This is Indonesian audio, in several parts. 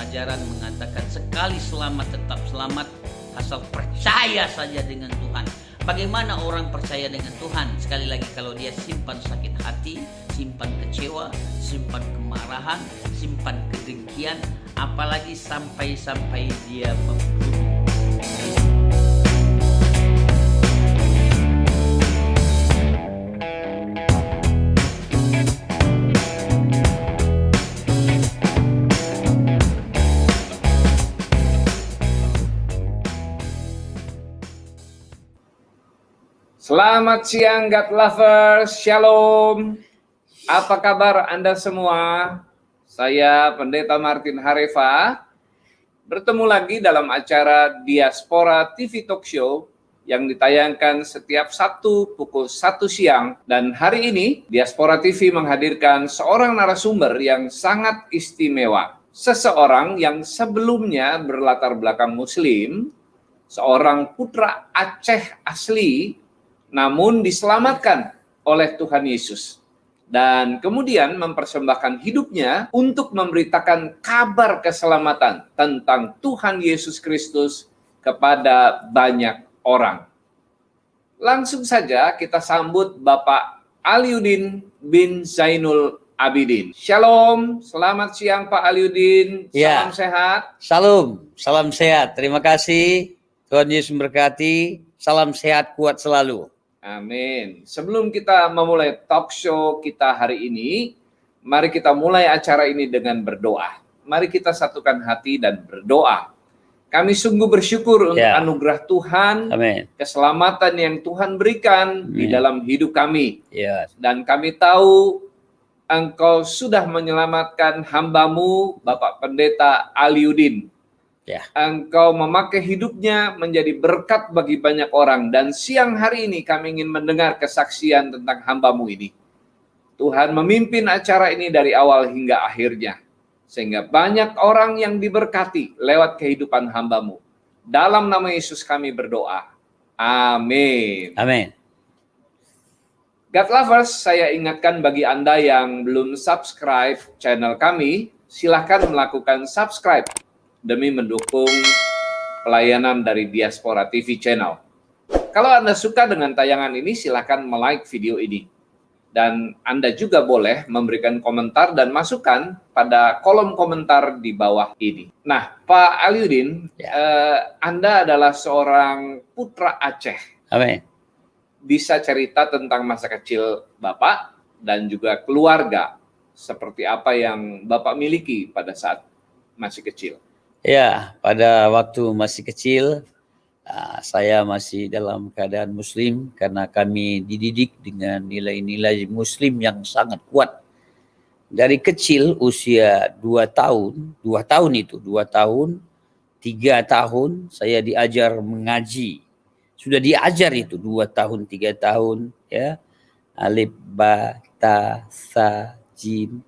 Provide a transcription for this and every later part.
ajaran mengatakan sekali selamat tetap selamat asal percaya saja dengan Tuhan. Bagaimana orang percaya dengan Tuhan? Sekali lagi, kalau dia simpan sakit hati, simpan kecewa, simpan kemarahan, simpan kedengkian, apalagi sampai dia membunuh. Selamat siang God Lovers, Shalom. Apa kabar Anda semua? Saya Pendeta Martin Harefa, bertemu lagi dalam acara Diaspora TV Talk Show yang ditayangkan setiap Sabtu pukul 1 siang. Dan hari ini Diaspora TV menghadirkan seorang narasumber yang sangat istimewa. Seseorang yang sebelumnya berlatar belakang Muslim, seorang putra Aceh asli, namun diselamatkan oleh Tuhan Yesus. Dan kemudian mempersembahkan hidupnya untuk memberitakan kabar keselamatan tentang Tuhan Yesus Kristus kepada banyak orang. Langsung saja kita sambut Bapak Aliuddin bin Zainul Abidin. Shalom, selamat siang Pak Aliuddin. Salam sehat. Shalom, salam sehat. Terima kasih. Tuhan Yesus memberkati. Salam sehat, kuat selalu. Amin. Sebelum kita memulai talk show kita hari ini, mari kita mulai acara ini dengan berdoa. Mari kita satukan hati dan berdoa. Kami sungguh bersyukur untuk anugerah Tuhan, keselamatan yang Tuhan berikan di dalam hidup kami. Dan kami tahu Engkau sudah menyelamatkan hamba-Mu, Bapak Pendeta Aliuddin. Engkau memakai hidupnya menjadi berkat bagi banyak orang. Dan siang hari ini kami ingin mendengar kesaksian tentang hamba-Mu ini. Tuhan memimpin acara ini dari awal hingga akhirnya, sehingga banyak orang yang diberkati lewat kehidupan hamba-Mu. Dalam nama Yesus kami berdoa. Amin. Amin. God Lovers, saya ingatkan bagi Anda yang belum subscribe channel kami, silahkan melakukan subscribe demi mendukung pelayanan dari Diaspora TV Channel. Kalau Anda suka dengan tayangan ini, silakan like video ini. Dan Anda juga boleh memberikan komentar dan masukan pada kolom komentar di bawah ini. Nah, Pak Aliuddin, Anda adalah seorang putra Aceh. Amin. Bisa cerita tentang masa kecil Bapak dan juga keluarga, seperti apa yang Bapak miliki pada saat masih kecil? Ya, pada waktu masih kecil, saya masih dalam keadaan Muslim karena kami dididik dengan nilai-nilai Muslim yang sangat kuat. Dari kecil usia 2 tahun, 3 tahun saya diajar mengaji. Sudah diajar itu 2 tahun, 3 tahun, ya. Alif, ba, ta, sa, jim,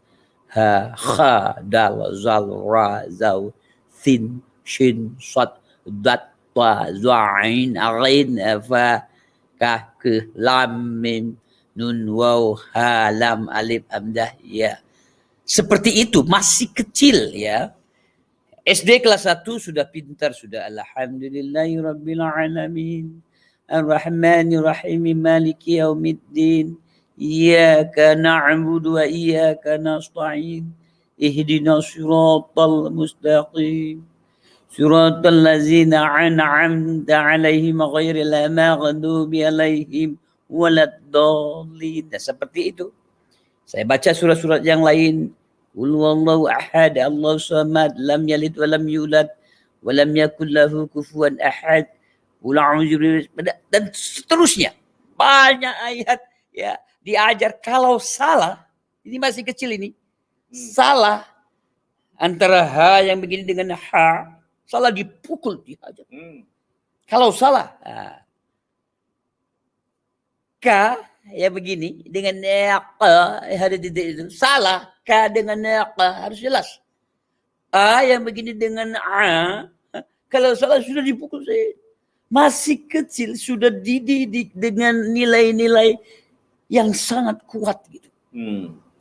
ha, kha, dal, zal, ra, zau, sin, shin, sad, dat, ta, zain, ain, fa, kaf, ke, lam, mim, nun, waw, ha, lam, alif, hamdah, ya. Seperti itu, masih kecil, ya. SD kelas 1 sudah pintar, sudah alhamdulillahirabbil alamin. Ar-Rahmanir-Rahim, Maliki Yaumiddin. Iyyaka na'budu wa iyyaka nasta'in. Ihdinas siratal mustaqim. Siratal ladzina an'amta 'alaihim ghairil maghdubi 'alaihim waladdallin. Seperti itu. Saya baca surat-surat yang lain. Qul huwallahu ahad, Allahus samad, lam yalid wa lam yulad wa lam yakul lahu kufuwan ahad. Dan seterusnya. Banyak ayat, ya, diajar. Kalau salah, ini masih kecil ini, salah antara ha yang begini dengan ha, salah dipukul, dihajar. Kalau salah, ka ya begini dengan naqa, ada titik itu salah. Ka dengan naqa harus jelas. A yang begini dengan a, kalau salah sudah dipukul saya. Masih kecil sudah dididik dengan nilai-nilai yang sangat kuat gitu.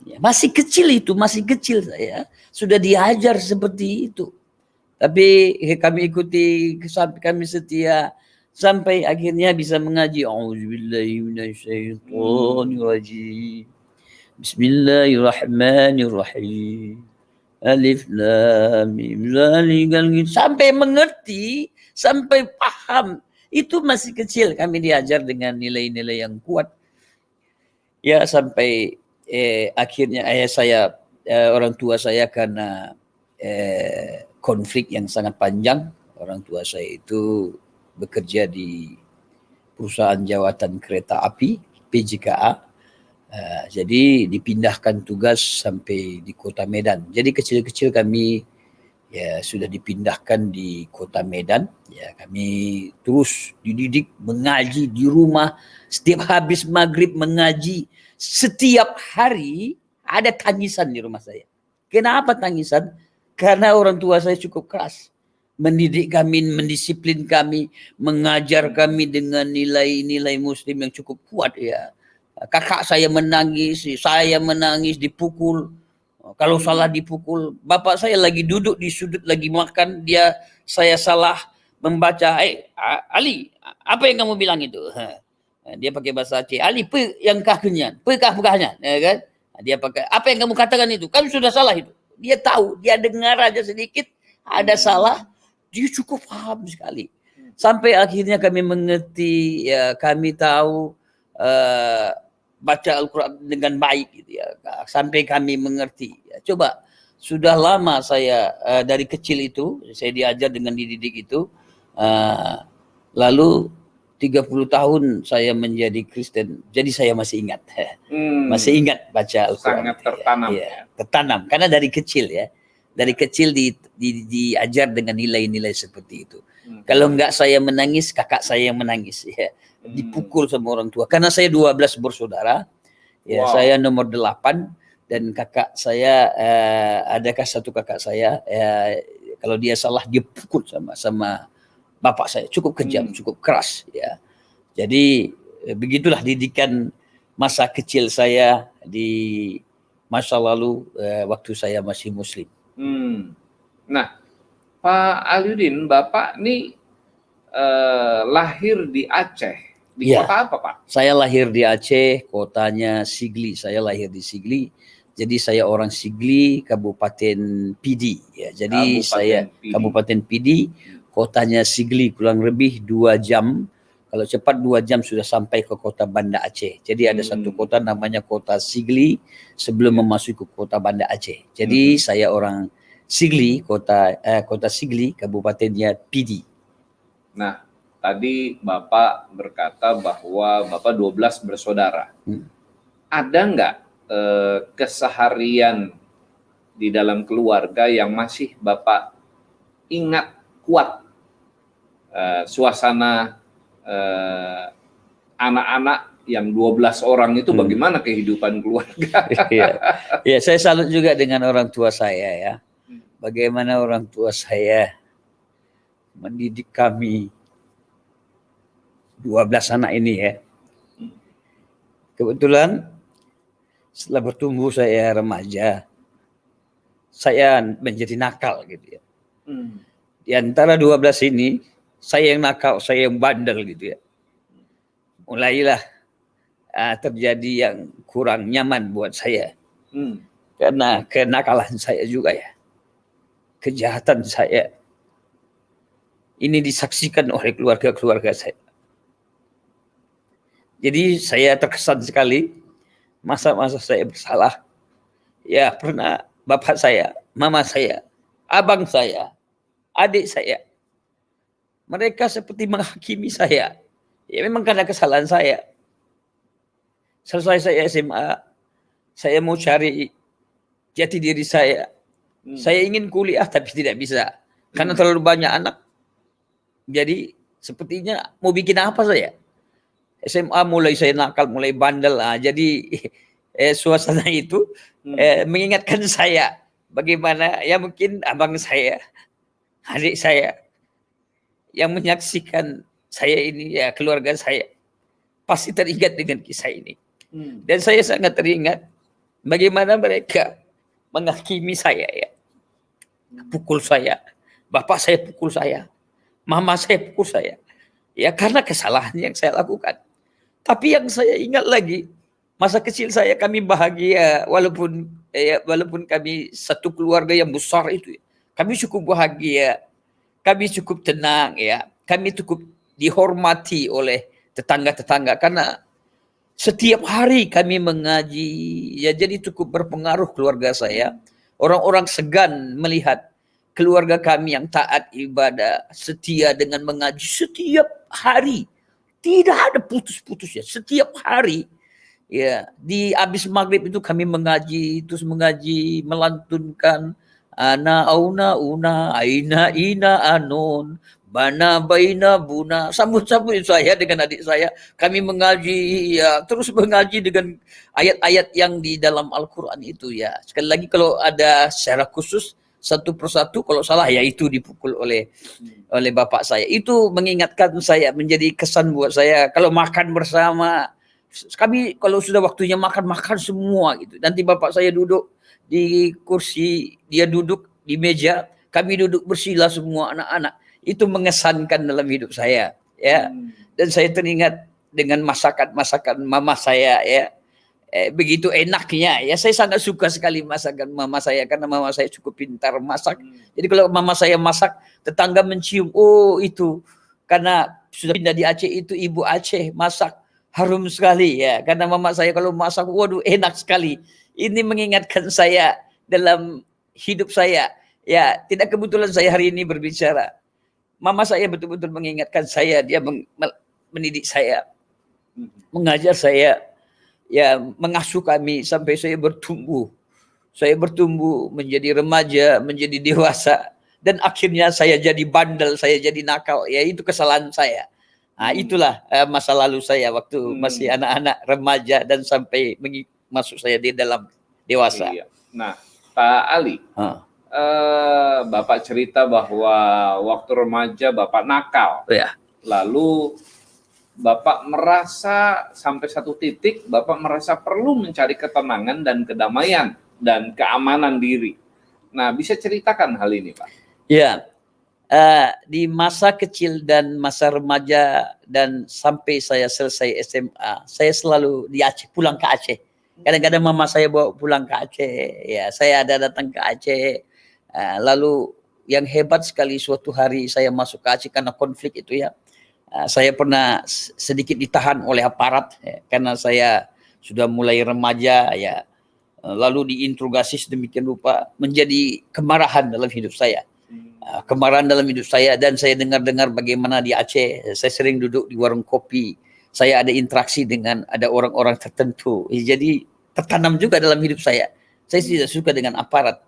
Ya, masih kecil saya sudah diajar seperti itu. Tapi kami ikuti, kami setia sampai akhirnya bisa mengaji. A'udzubillahi minasyaitonirrajim. Bismillahirrahmanirrahim. Alif lam mim zalikal sampai mengerti, sampai paham. Itu masih kecil kami diajar dengan nilai-nilai yang kuat. Ya sampai akhirnya orang tua saya karena konflik yang sangat panjang. Orang tua saya itu bekerja di perusahaan jawatan kereta api PJKA. Jadi dipindahkan tugas sampai di kota Medan. Jadi kecil-kecil kami ya sudah dipindahkan di kota Medan. Ya kami terus dididik mengaji di rumah. Setiap habis maghrib mengaji. Setiap hari ada tangisan di rumah saya. Kenapa tangisan? Karena orang tua saya cukup keras. Mendidik kami, mendisiplin kami, mengajar kami dengan nilai-nilai muslim yang cukup kuat ya. Kakak saya menangis dipukul. Kalau salah dipukul, bapak saya lagi duduk di sudut lagi makan, saya salah membaca, Ali, apa yang kamu bilang itu? Dia pakai bahasa Aceh, Ali, pe yang kahkenyan, pe bukannya, ya kan? Dia pakai, apa yang kamu katakan itu? Kamu sudah salah itu. Dia tahu, dia dengar aja sedikit, ada salah, dia cukup paham sekali. Sampai akhirnya kami mengerti, ya kami tahu, baca Al-Quran dengan baik gitu ya, sampai kami mengerti. Ya, coba sudah lama saya dari kecil itu saya diajar dengan dididik itu, lalu 30 tahun saya menjadi Kristen, jadi saya masih ingat, masih ingat baca Al-Quran. Sangat tertanam. Ya, tertanam karena dari kecil ya, dari kecil diajar dengan nilai-nilai seperti itu. Kalau enggak saya menangis, kakak saya yang menangis ya. Dipukul sama orang tua karena saya 12 bersaudara ya. Wow. Saya nomor 8 dan kakak saya adakah satu kakak saya kalau dia salah dia pukul sama bapak saya, cukup kejam, cukup keras ya. Jadi begitulah didikan masa kecil saya di masa lalu waktu saya masih muslim. Nah, Pak Aliuddin, Bapak nih lahir di Aceh. Di kota apa, Pak? Saya lahir di Aceh, kotanya Sigli. Saya lahir di Sigli. Jadi saya orang Sigli, Kabupaten Pidi. Ya, jadi Kabupaten Pidi, kotanya Sigli, kurang lebih 2 jam. Kalau cepat 2 jam sudah sampai ke kota Banda Aceh. Jadi ada satu kota namanya kota Sigli sebelum memasuki ke kota Banda Aceh. Jadi saya orang Sigli, kota Sigli, kabupatennya Pidi. Nah, tadi Bapak berkata bahwa Bapak 12 bersaudara. Ada nggak keseharian di dalam keluarga yang masih Bapak ingat kuat? Suasana anak-anak yang 12 orang itu bagaimana kehidupan keluarga? Ya, saya salut juga dengan orang tua saya ya. Bagaimana orang tua saya mendidik kami 12 anak ini ya. Kebetulan setelah bertumbuh saya remaja, saya menjadi nakal gitu ya. Di antara 12 ini, saya yang nakal, saya yang bandel gitu ya. Mulailah terjadi yang kurang nyaman buat saya. Karena kenakalan saya juga ya. Kejahatan saya. Ini disaksikan oleh keluarga-keluarga saya. Jadi saya terkesan sekali masa-masa saya bersalah. Ya pernah bapak saya, mama saya, abang saya, adik saya. Mereka seperti menghakimi saya. Ya memang karena kesalahan saya. Selesai saya SMA, saya mau cari jati diri saya. Saya ingin kuliah tapi tidak bisa. Karena terlalu banyak anak. Jadi sepertinya mau bikin apa saya? SMA mulai saya nakal, mulai bandel. Jadi suasana itu mengingatkan saya bagaimana ya mungkin abang saya, adik saya yang menyaksikan saya ini ya keluarga saya pasti teringat dengan kisah ini. Dan saya sangat teringat bagaimana mereka menghakimi saya ya, pukul saya, bapak saya pukul saya, mama saya pukul saya. Ya karena kesalahan yang saya lakukan. Tapi yang saya ingat lagi, masa kecil saya kami bahagia walaupun kami satu keluarga yang besar itu. Kami cukup bahagia, kami cukup tenang ya. Kami cukup dihormati oleh tetangga-tetangga karena setiap hari kami mengaji. Ya jadi cukup berpengaruh keluarga saya. Orang-orang segan melihat keluarga kami yang taat ibadah, setia dengan mengaji setiap hari. Tidak ada putus-putusnya. Setiap hari ya di habis maghrib itu kami mengaji, terus mengaji, melantunkan ana auna una aina ina anon bana baina buna, sambut-sambut saya dengan adik saya. Kami mengaji ya, terus mengaji dengan ayat-ayat yang di dalam Al-Qur'an itu ya. Sekali lagi kalau ada secara khusus satu persatu kalau salah ya itu dipukul oleh bapak saya. Itu mengingatkan saya, menjadi kesan buat saya kalau makan bersama. Kami kalau sudah waktunya makan semua gitu. Nanti bapak saya duduk di kursi, dia duduk di meja, kami duduk bersila semua anak-anak. Itu mengesankan dalam hidup saya ya. Dan saya teringat dengan masakan mama saya ya. Begitu enaknya ya, saya sangat suka sekali masakan mama saya karena mama saya cukup pintar masak. Jadi kalau mama saya masak, tetangga mencium, oh itu karena sudah pindah di Aceh, itu ibu Aceh masak harum sekali ya, karena mama saya kalau masak waduh enak sekali. Ini mengingatkan saya dalam hidup saya ya. Tidak kebetulan saya hari ini berbicara, mama saya betul-betul mengingatkan saya. Dia mendidik saya, mengajar saya ya, mengasuh kami sampai saya bertumbuh. Saya bertumbuh menjadi remaja, menjadi dewasa, dan akhirnya saya jadi bandel, saya jadi nakal. Ya itu kesalahan saya. Nah, itulah masa lalu saya waktu masih anak-anak remaja dan sampai masuk saya di dalam dewasa. Iya. Nah, Pak Ali, Bapak cerita bahwa waktu remaja Bapak nakal. Ya. Lalu Bapak merasa sampai satu titik, Bapak merasa perlu mencari ketenangan dan kedamaian dan keamanan diri. Nah, bisa ceritakan hal ini, Pak? Ya, di masa kecil dan masa remaja dan sampai saya selesai SMA, saya selalu di Aceh, pulang ke Aceh. Kadang-kadang mama saya bawa pulang ke Aceh, ya saya ada datang ke Aceh. Lalu yang hebat sekali, suatu hari saya masuk ke Aceh karena konflik itu ya. Saya pernah sedikit ditahan oleh aparat ya, karena saya sudah mulai remaja ya. Lalu diinterogasi sedemikian rupa, menjadi kemarahan dalam hidup saya. Kemarahan dalam hidup saya, dan saya dengar-dengar bagaimana di Aceh saya sering duduk di warung kopi. Saya ada interaksi dengan ada orang-orang tertentu. Jadi tertanam juga dalam hidup saya. Saya tidak suka dengan aparat.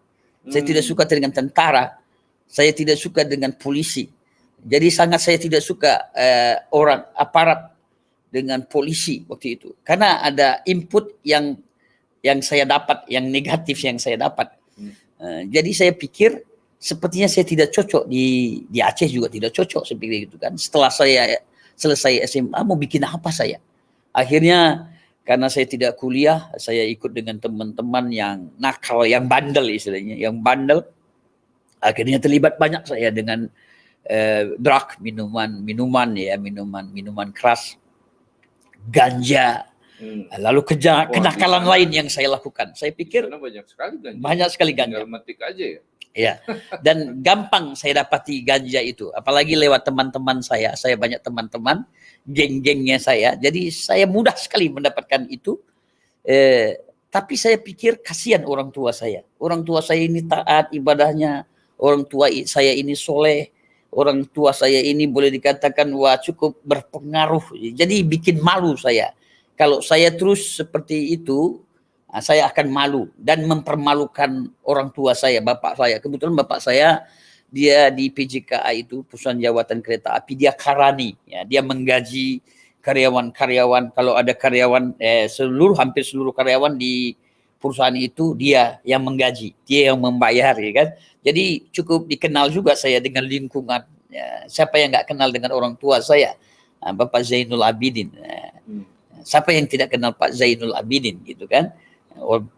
Saya tidak suka dengan tentara. Saya tidak suka dengan polisi. Jadi sangat saya tidak suka orang aparat dengan polisi waktu itu, karena ada input yang saya dapat, yang negatif yang saya dapat. Jadi saya pikir sepertinya saya tidak cocok di Aceh, juga tidak cocok seperti itu kan. Setelah saya selesai SMA, mau bikin apa saya? Akhirnya karena saya tidak kuliah, saya ikut dengan teman-teman yang nakal, yang bandel istilahnya, yang bandel. Akhirnya terlibat banyak saya dengan drug, minuman keras, ganja, lalu kenakalan lain yang saya lakukan. Saya pikir banyak sekali ganja. Tinggal metik aja ya. Ya, dan gampang saya dapati ganja itu, apalagi lewat teman-teman saya. Saya banyak teman-teman, geng-gengnya saya. Jadi saya mudah sekali mendapatkan itu. Tapi saya pikir kasihan orang tua saya. Orang tua saya ini taat ibadahnya. Orang tua saya ini soleh. Orang tua saya ini boleh dikatakan wah cukup berpengaruh. Jadi bikin malu saya. Kalau saya terus seperti itu, saya akan malu dan mempermalukan orang tua saya, bapak saya. Kebetulan bapak saya dia di PJKA itu, Perusahaan Jawatan Kereta Api, dia karani. Ya, dia menggaji karyawan-karyawan. Kalau ada karyawan, hampir seluruh karyawan di perusahaan itu dia yang menggaji, dia yang membayar, ya kan. Jadi cukup dikenal juga saya dengan lingkungan. Ya, siapa yang nggak kenal dengan orang tua saya, Bapak Zainul Abidin. Siapa yang tidak kenal Pak Zainul Abidin gitu kan?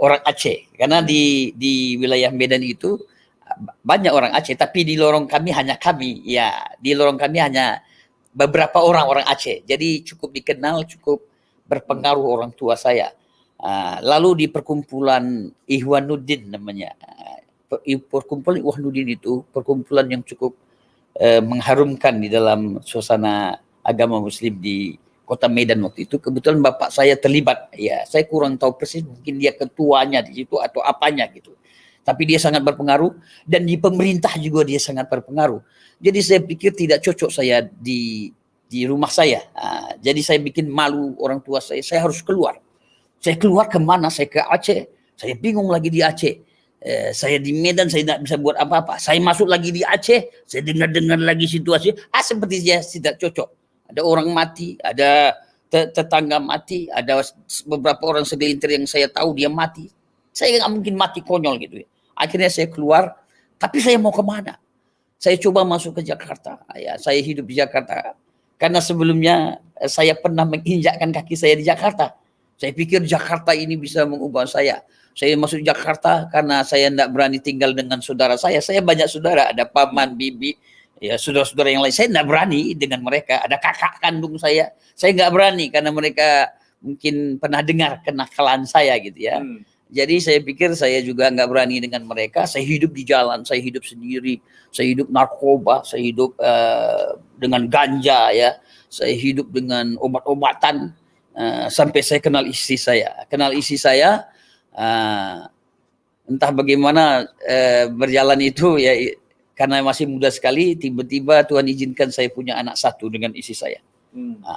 Orang Aceh. Karena di wilayah Medan itu banyak orang Aceh, tapi di lorong kami hanya kami. Ya, di lorong kami hanya beberapa orang Aceh. Jadi cukup dikenal, cukup berpengaruh orang tua saya. Lalu di perkumpulan Ihwanuddin namanya. Perkumpulan Ihwanuddin itu perkumpulan yang cukup mengharumkan di dalam suasana agama Muslim di Kota Medan waktu itu. Kebetulan bapak saya terlibat. Ya, saya kurang tahu persis, mungkin dia ketuanya di situ atau apanya gitu. Tapi dia sangat berpengaruh, dan di pemerintah juga dia sangat berpengaruh. Jadi saya pikir tidak cocok saya di rumah saya. Jadi saya bikin malu orang tua saya harus keluar. Saya keluar kemana? Saya ke Aceh. Saya bingung lagi di Aceh. Saya di Medan, saya tidak bisa buat apa-apa. Saya masuk lagi di Aceh, saya dengar-dengar lagi situasi. Seperti dia tidak cocok. Ada orang mati, ada tetangga mati, ada beberapa orang segelintir yang saya tahu dia mati. Saya nggak mungkin mati konyol gitu ya. Akhirnya saya keluar, tapi saya mau kemana? Saya coba masuk ke Jakarta. Ya, saya hidup di Jakarta. Karena sebelumnya saya pernah menginjakkan kaki saya di Jakarta. Saya pikir Jakarta ini bisa mengubah saya. Saya masuk Jakarta karena saya tidak berani tinggal dengan saudara saya. Saya banyak saudara, ada paman, bibi, ya saudara-saudara yang lain. Saya tidak berani dengan mereka. Ada kakak kandung saya nggak berani karena mereka mungkin pernah dengar kenakalan saya gitu ya. Jadi saya pikir saya juga nggak berani dengan mereka. Saya hidup di jalan, saya hidup sendiri, saya hidup narkoba, saya hidup dengan ganja ya, saya hidup dengan obat-obatan sampai saya kenal istri saya. Entah bagaimana berjalan itu ya, karena masih muda sekali, tiba-tiba Tuhan izinkan saya punya anak satu dengan istri saya.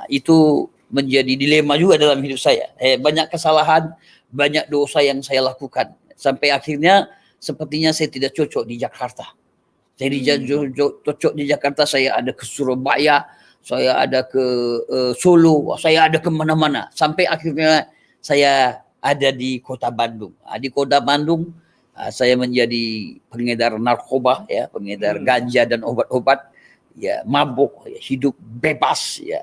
Itu menjadi dilema juga dalam hidup saya. Banyak kesalahan, banyak dosa yang saya lakukan. Sampai akhirnya sepertinya saya tidak cocok di Jakarta. Saya cocok di Jakarta, saya ada ke Surabaya, saya ada ke Solo, saya ada kemana-mana. Sampai akhirnya saya ada di Kota Bandung. Di Kota Bandung saya menjadi pengedar narkoba, ya, pengedar ganja dan obat-obat, ya, mabuk, ya, hidup bebas, ya.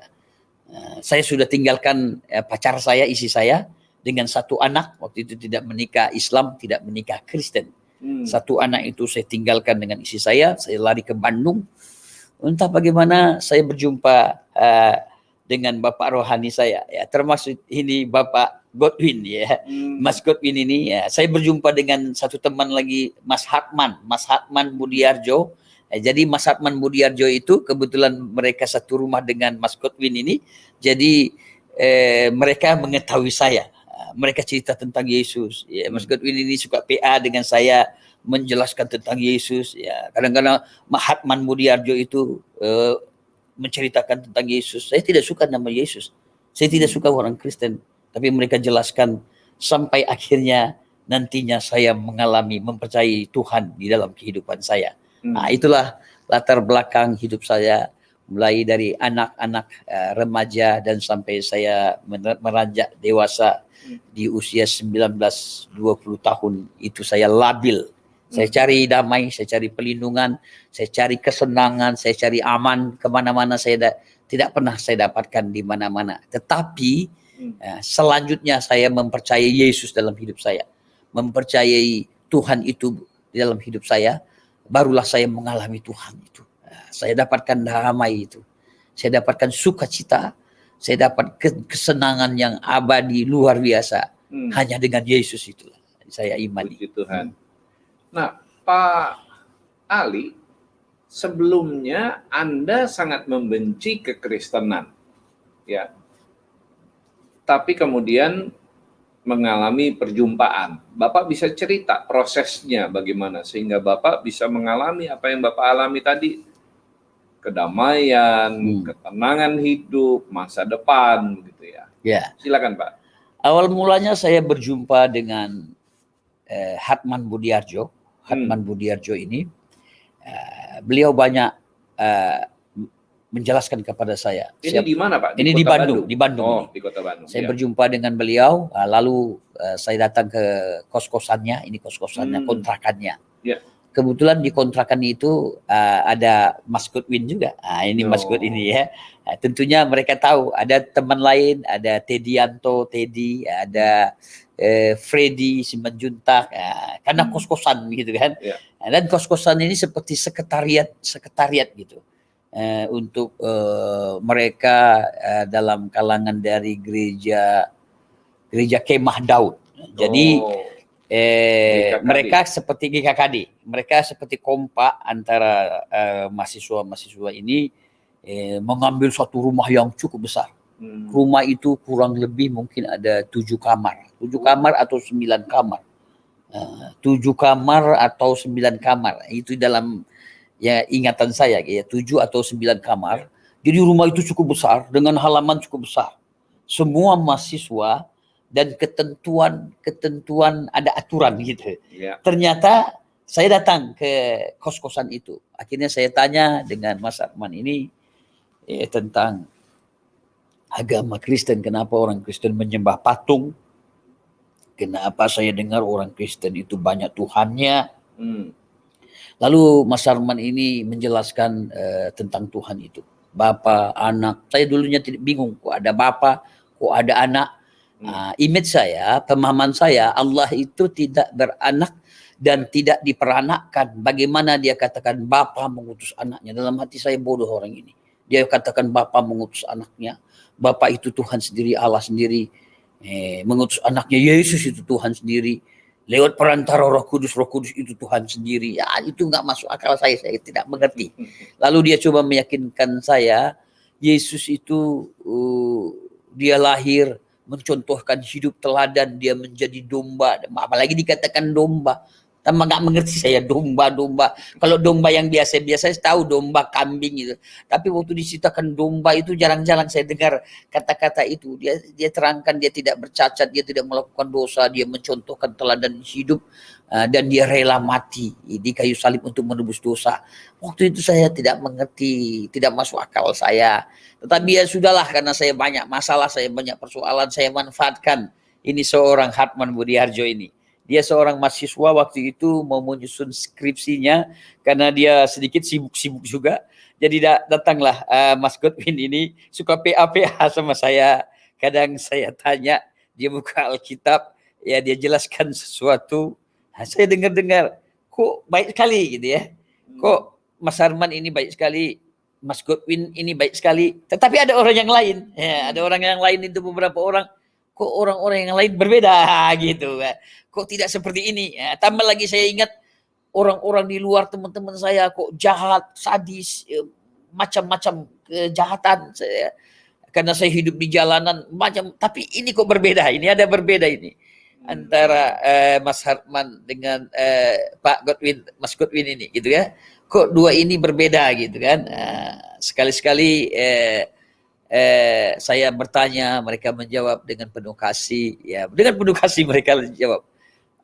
Saya sudah tinggalkan pacar saya, istri saya, dengan satu anak. Waktu itu tidak menikah Islam, tidak menikah Kristen. Satu anak itu saya tinggalkan dengan istri saya lari ke Bandung. Entah bagaimana saya berjumpa dengan bapak rohani saya, ya, termasuk ini Bapak Godwin, ya. Mas Godwin ini, ya, saya berjumpa dengan satu teman lagi, Mas Hatman Budiarjo. Jadi Mas Hatman Budiarjo itu kebetulan mereka satu rumah dengan Mas Godwin ini. Jadi mereka mengetahui saya. Mereka cerita tentang Yesus. Ya, Mas Godwin ini suka PA dengan saya, menjelaskan tentang Yesus. Ya, kadang-kadang Mahatman Budiarjo itu menceritakan tentang Yesus. Saya tidak suka nama Yesus. Saya tidak suka orang Kristen. Tapi mereka jelaskan sampai akhirnya nantinya saya mempercayai Tuhan di dalam kehidupan saya. Itulah latar belakang hidup saya. Mulai dari anak-anak, remaja, dan sampai saya meranjak dewasa di usia 19-20 tahun itu saya labil. Saya cari damai, saya cari pelindungan, saya cari kesenangan, saya cari aman kemana-mana. Tidak pernah saya dapatkan di mana-mana. Tetapi selanjutnya saya mempercayai Yesus dalam hidup saya, mempercayai Tuhan itu di dalam hidup saya. Barulah saya mengalami Tuhan itu. Saya dapatkan damai itu. Saya dapatkan sukacita. Saya dapat kesenangan yang abadi luar biasa. Hanya dengan Yesus itulah saya imani. Puji Tuhan. Nah, Pak Ali, sebelumnya Anda sangat membenci kekristenan. Ya. Tapi kemudian mengalami perjumpaan. Bapak bisa cerita prosesnya bagaimana sehingga Bapak bisa mengalami apa yang Bapak alami tadi? Kedamaian, ketenangan hidup, masa depan, gitu ya. Ya. Silakan Pak. Awal mulanya saya berjumpa dengan Hatman Budiarjo. Hatman Budiarjo ini, beliau banyak menjelaskan kepada saya. Ini di mana Pak? Ini di Bandung. Di Bandung. Oh, di Kota Bandung. Saya berjumpa dengan beliau, lalu saya datang ke kos-kosannya. Ini kos-kosannya, kontrakannya. Ya. kebetulan di kontrakan itu ada Mas Godwin juga. Ini Mas Oh. Godwin ini ya. Tentunya mereka tahu ada teman lain, ada Tedianto, Teddy, ada Freddy Simanjuntak, karena kos-kosan gitu kan. Ya. Dan kos-kosan ini seperti sekretariat gitu. Untuk mereka dalam kalangan dari gereja Kemah Daud. Jadi Oh. GKKD. mereka seperti GKKD, mereka seperti kompak antara mahasiswa-mahasiswa ini mengambil satu rumah yang cukup besar. Rumah itu kurang lebih mungkin ada 7 kamar atau 9 kamar. 7 kamar atau 9 kamar. Itu dalam ya ingatan saya ya, 7 atau 9 kamar. Jadi rumah itu cukup besar dengan halaman cukup besar. Semua mahasiswa dan ketentuan ada aturan gitu. Ya. Ternyata saya datang ke kos-kosan itu. Akhirnya saya tanya dengan Mas Arman ini tentang agama Kristen, kenapa orang Kristen menyembah patung? Kenapa saya dengar orang Kristen itu banyak Tuhannya? Lalu Mas Arman ini menjelaskan tentang Tuhan itu. Bapa, anak. Saya dulunya tidak bingung, kok ada Bapa, kok ada anak. Image saya, pemahaman saya, Allah itu tidak beranak dan tidak diperanakkan. Bagaimana dia katakan Bapa mengutus anaknya? Dalam hati saya bodoh orang ini. Dia katakan Bapa mengutus anaknya. Bapa itu Tuhan sendiri, Allah sendiri. Mengutus anaknya, Yesus itu Tuhan sendiri. Lewat perantara Roh Kudus itu Tuhan sendiri. Ya, itu nggak masuk akal saya tidak mengerti. Lalu dia coba meyakinkan saya, Yesus itu dia lahir mencontohkan hidup teladan, dia menjadi domba. Apalagi dikatakan domba. Tambah nggak mengerti saya domba. Kalau domba yang biasa-biasa saya tahu domba, kambing itu. Tapi waktu diceritakan domba itu jarang-jarang saya dengar kata-kata itu. Dia terangkan dia tidak bercacat, dia tidak melakukan dosa, dia mencontohkan teladan hidup dan dia rela mati di kayu salib untuk menebus dosa. Waktu itu saya tidak mengerti, tidak masuk akal saya. Tetapi ya sudahlah, karena saya banyak masalah, saya banyak persoalan, saya manfaatkan ini seorang Hartman Budiharjo ini. Dia seorang mahasiswa waktu itu mau menyusun skripsinya karena dia sedikit sibuk-sibuk juga. Jadi datanglah Mas Godwin ini suka PA sama saya. Kadang saya tanya, dia buka Alkitab, ya dia jelaskan sesuatu. Saya dengar-dengar, kok baik sekali gitu ya. Kok Mas Arman ini baik sekali, Mas Godwin ini baik sekali. Tetapi ada orang yang lain. Ya, ada orang yang lain itu beberapa orang. Kok orang-orang yang lain berbeda gitu. Kok tidak seperti ini? Ya, tambah lagi saya ingat orang-orang di luar teman-teman saya kok jahat, sadis, macam-macam kejahatan. Karena saya hidup di jalanan macam, tapi ini kok berbeda. Ini ada berbeda ini antara Mas Hartman dengan Pak Godwin, Mas Godwin ini gitu ya. Kok dua ini berbeda gitu kan? Sekali-sekali saya bertanya, mereka menjawab dengan penuh kasih. Ya, dengan penuh kasih mereka jawab.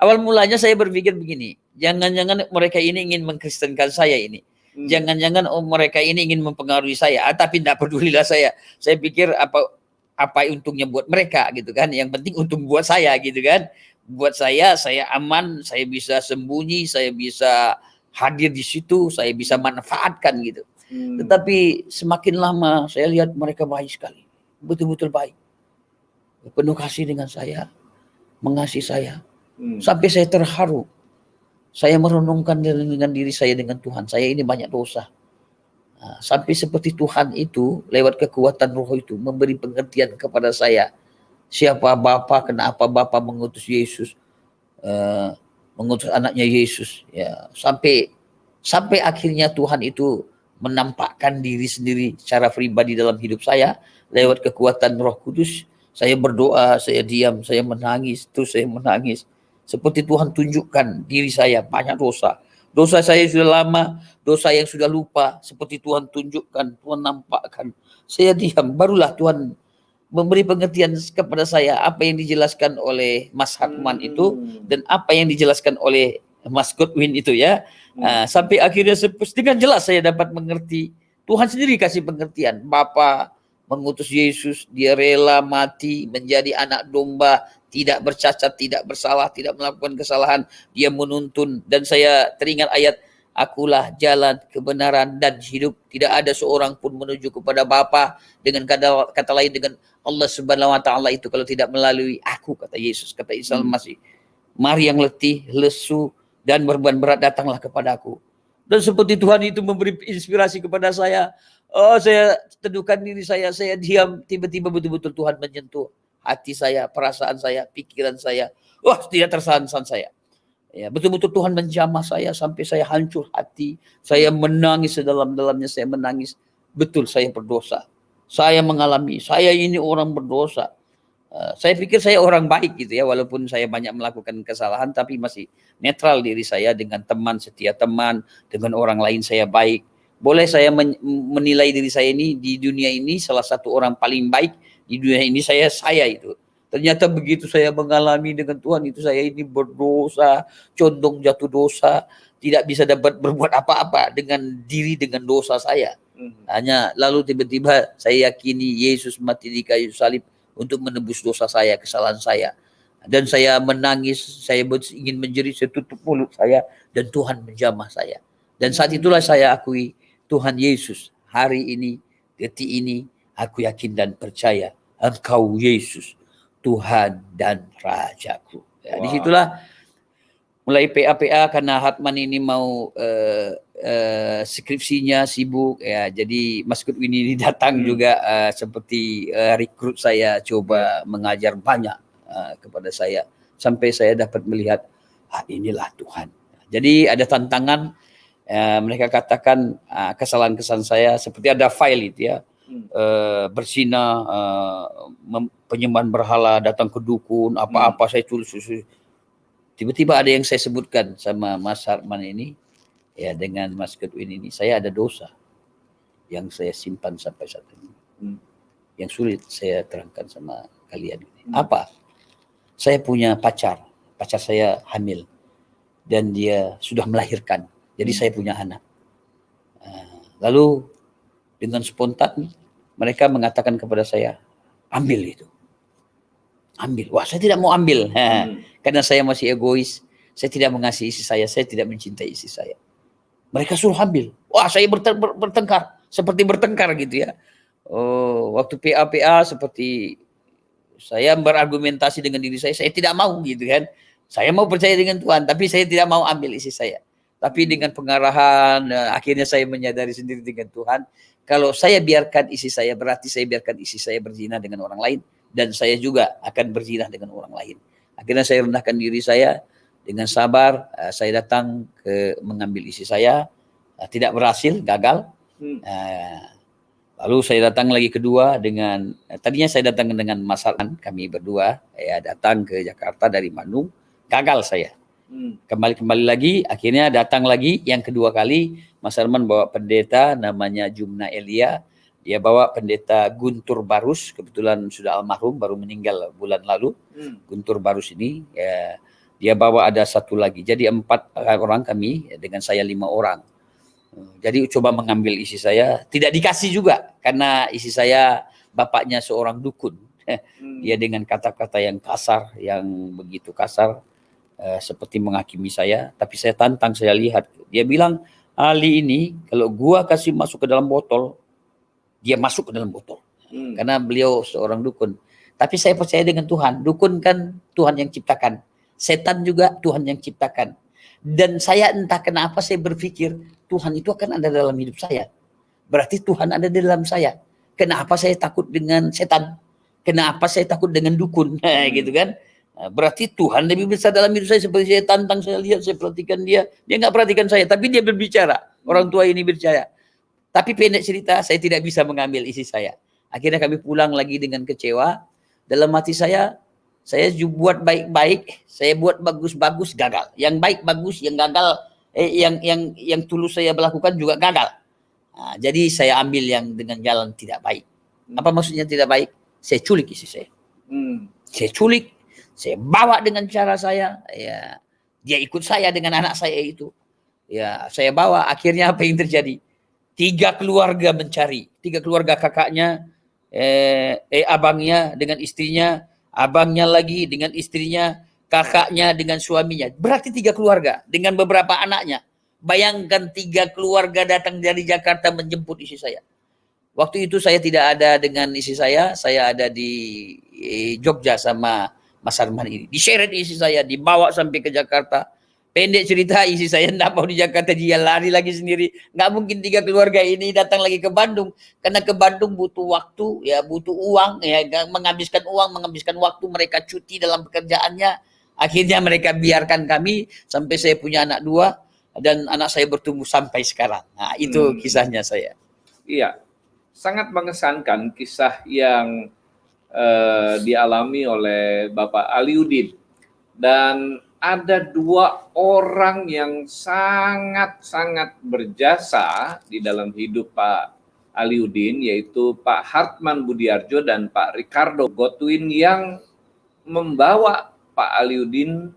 Awal mulanya saya berpikir begini, jangan-jangan mereka ini ingin mengkristenkan saya ini. Jangan-jangan mereka ini ingin mempengaruhi saya, tapi tidak pedulilah saya. Saya pikir apa untungnya buat mereka gitu kan. Yang penting untung buat saya gitu kan. Buat saya aman, saya bisa sembunyi, saya bisa hadir di situ, saya bisa manfaatkan gitu. Tetapi semakin lama saya lihat mereka baik sekali. Betul-betul baik. Penuh kasih dengan saya, mengasihi saya. Sampai saya terharu. Saya merenungkan dengan diri saya dengan Tuhan. Saya ini banyak dosa. Sampai seperti Tuhan itu lewat kekuatan Roh itu memberi pengertian kepada saya. Siapa Bapa, kenapa Bapa mengutus Yesus, mengutus anaknya Yesus. Ya, sampai akhirnya Tuhan itu menampakkan diri sendiri secara pribadi dalam hidup saya lewat kekuatan Roh Kudus. Saya berdoa, saya diam, saya menangis, terus saya menangis. Seperti Tuhan tunjukkan diri saya banyak dosa. Dosa saya sudah lama, dosa yang sudah lupa. Seperti Tuhan tunjukkan, Tuhan nampakkan. Saya diam, barulah Tuhan memberi pengertian kepada saya apa yang dijelaskan oleh Mas Hartman itu dan apa yang dijelaskan oleh Mas Godwin itu ya. Sampai akhirnya dengan jelas saya dapat mengerti. Tuhan sendiri kasih pengertian. Bapa mengutus Yesus, dia rela mati menjadi anak domba, tidak bercacat, tidak bersalah, tidak melakukan kesalahan. Dia menuntun, dan saya teringat ayat, akulah jalan, kebenaran, dan hidup. Tidak ada seorang pun menuju kepada Bapa, dengan kata lain, dengan Allah Subhanahu wa taala itu, kalau tidak melalui aku, kata Yesus, kata Isa Al-Masih. Mari yang letih, lesu, dan beban berat, datanglah kepadaku. Dan seperti Tuhan itu memberi inspirasi kepada saya, saya teduhkan diri saya diam, tiba-tiba betul-betul Tuhan menyentuh hati saya, perasaan saya, pikiran saya. Wah, tidak tersahan-sahan saya. Ya, betul-betul Tuhan menjamah saya sampai saya hancur hati. Saya menangis sedalam-dalamnya, saya menangis. Betul, saya berdosa. Saya mengalami, saya ini orang berdosa. Saya pikir saya orang baik gitu ya, walaupun saya banyak melakukan kesalahan, tapi masih netral diri saya dengan teman, setia teman, dengan orang lain saya baik. Boleh saya menilai diri saya ini di dunia ini salah satu orang paling baik di dunia ini, saya itu. Ternyata begitu saya mengalami dengan Tuhan itu, saya ini berdosa, condong jatuh dosa, tidak bisa dapat berbuat apa-apa dengan dosa saya. Hanya lalu tiba-tiba saya yakini Yesus mati di kayu salib untuk menebus dosa saya, kesalahan saya. Dan saya menangis, saya ingin menjerit, saya tutup mulut saya, dan Tuhan menjamah saya. Dan saat itulah saya akui, Tuhan Yesus, hari ini, detik ini, aku yakin dan percaya, Engkau Yesus, Tuhan dan Rajaku. Ya, wow. Disitulah mulai PA karena Hatman ini mau skripsinya sibuk ya, jadi Mas Kudwin ini datang juga seperti rekrut saya, coba mengajar banyak kepada saya sampai saya dapat melihat inilah Tuhan. Jadi ada tantangan, mereka katakan kesalahan-kesalahan saya seperti ada file itu ya, berzina, penyembahan berhala, datang ke dukun, apa-apa saya tulis. Tiba-tiba ada yang saya sebutkan sama Mas Hartman ini, ya dengan Mas Kudwin ini, saya ada dosa yang saya simpan sampai saat ini. Yang sulit saya terangkan sama kalian. Apa? Saya punya pacar saya hamil dan dia sudah melahirkan, jadi saya punya anak. Lalu dengan spontan mereka mengatakan kepada saya, ambil itu. Ambil. Wah, saya tidak mau ambil. Karena saya masih egois. Saya tidak mengasihi istri saya tidak mencintai istri saya. Mereka suruh ambil. Wah, saya bertengkar. Seperti bertengkar gitu ya. Waktu PA seperti saya berargumentasi dengan diri saya tidak mau gitu kan. Saya mau percaya dengan Tuhan, tapi saya tidak mau ambil istri saya. Tapi dengan pengarahan, akhirnya saya menyadari sendiri dengan Tuhan, kalau saya biarkan istri saya, berarti saya biarkan istri saya berzina dengan orang lain, dan saya juga akan berzina dengan orang lain. Akhirnya saya rendahkan diri saya, dengan sabar saya datang ke mengambil istri saya, tidak berhasil, gagal. Lalu saya datang lagi kedua dengan, tadinya saya datang dengan Mas Hartman, kami berdua, datang ke Jakarta dari Bandung, gagal saya. Kembali lagi, akhirnya datang lagi yang kedua kali, Mas Hartman bawa pendeta namanya Jumna Elia, dia bawa pendeta Guntur Barus, kebetulan sudah almarhum, baru meninggal bulan lalu. Guntur Barus ini, dia bawa ada satu lagi, jadi 4 orang kami, dengan saya 5 orang. Jadi coba mengambil istri saya, tidak dikasih juga, karena istri saya bapaknya seorang dukun. Dia dengan kata-kata yang kasar, yang begitu kasar, seperti menghakimi saya, tapi saya tantang, saya lihat. Dia bilang, Ali ini kalau gua kasih masuk ke dalam botol, dia masuk ke dalam botol. Karena beliau seorang dukun. Tapi saya percaya dengan Tuhan. Dukun kan Tuhan yang ciptakan. Setan juga Tuhan yang ciptakan. Dan saya entah kenapa saya berpikir Tuhan itu akan ada dalam hidup saya. Berarti Tuhan ada di dalam saya. Kenapa saya takut dengan setan? Kenapa saya takut dengan dukun? Gitu kan? Berarti Tuhan lebih besar dalam hidup saya. Seperti saya tantang, saya lihat, saya perhatikan dia. Dia nggak perhatikan saya, tapi dia berbicara. Orang tua ini berbicara. Tapi pendek cerita, saya tidak bisa mengambil istri saya. Akhirnya kami pulang lagi dengan kecewa. Dalam hati saya buat baik-baik, saya buat bagus-bagus, gagal. Yang baik bagus, yang gagal, yang tulus saya melakukan juga gagal. Nah, jadi saya ambil yang dengan jalan tidak baik. Apa maksudnya tidak baik? Saya culik istri saya. Saya culik, saya bawa dengan cara saya. Ya, dia ikut saya dengan anak saya itu. Ya, saya bawa. Akhirnya apa yang terjadi? 3 keluarga mencari, 3 keluarga kakaknya abangnya dengan istrinya, abangnya lagi dengan istrinya, kakaknya dengan suaminya. Berarti 3 keluarga dengan beberapa anaknya. Bayangkan 3 keluarga datang dari Jakarta menjemput istri saya. Waktu itu saya tidak ada dengan istri saya ada di Jogja sama Mas Arman ini. Diseret istri saya, dibawa sampai ke Jakarta. Pendek cerita, istri saya tidak mau di Jakarta, dia lari lagi sendiri. Nggak mungkin 3 keluarga ini datang lagi ke Bandung. Karena ke Bandung butuh waktu, ya butuh uang, ya menghabiskan uang, menghabiskan waktu, mereka cuti dalam pekerjaannya. Akhirnya mereka biarkan kami sampai saya punya anak 2 dan anak saya bertumbuh sampai sekarang. Nah, itu kisahnya saya. Iya, sangat mengesankan kisah yang dialami oleh Bapak Aliudin. Dan ada 2 orang yang sangat-sangat berjasa di dalam hidup Pak Aliudin, yaitu Pak Hartman Budiarjo dan Pak Ricardo Godwin, yang membawa Pak Aliudin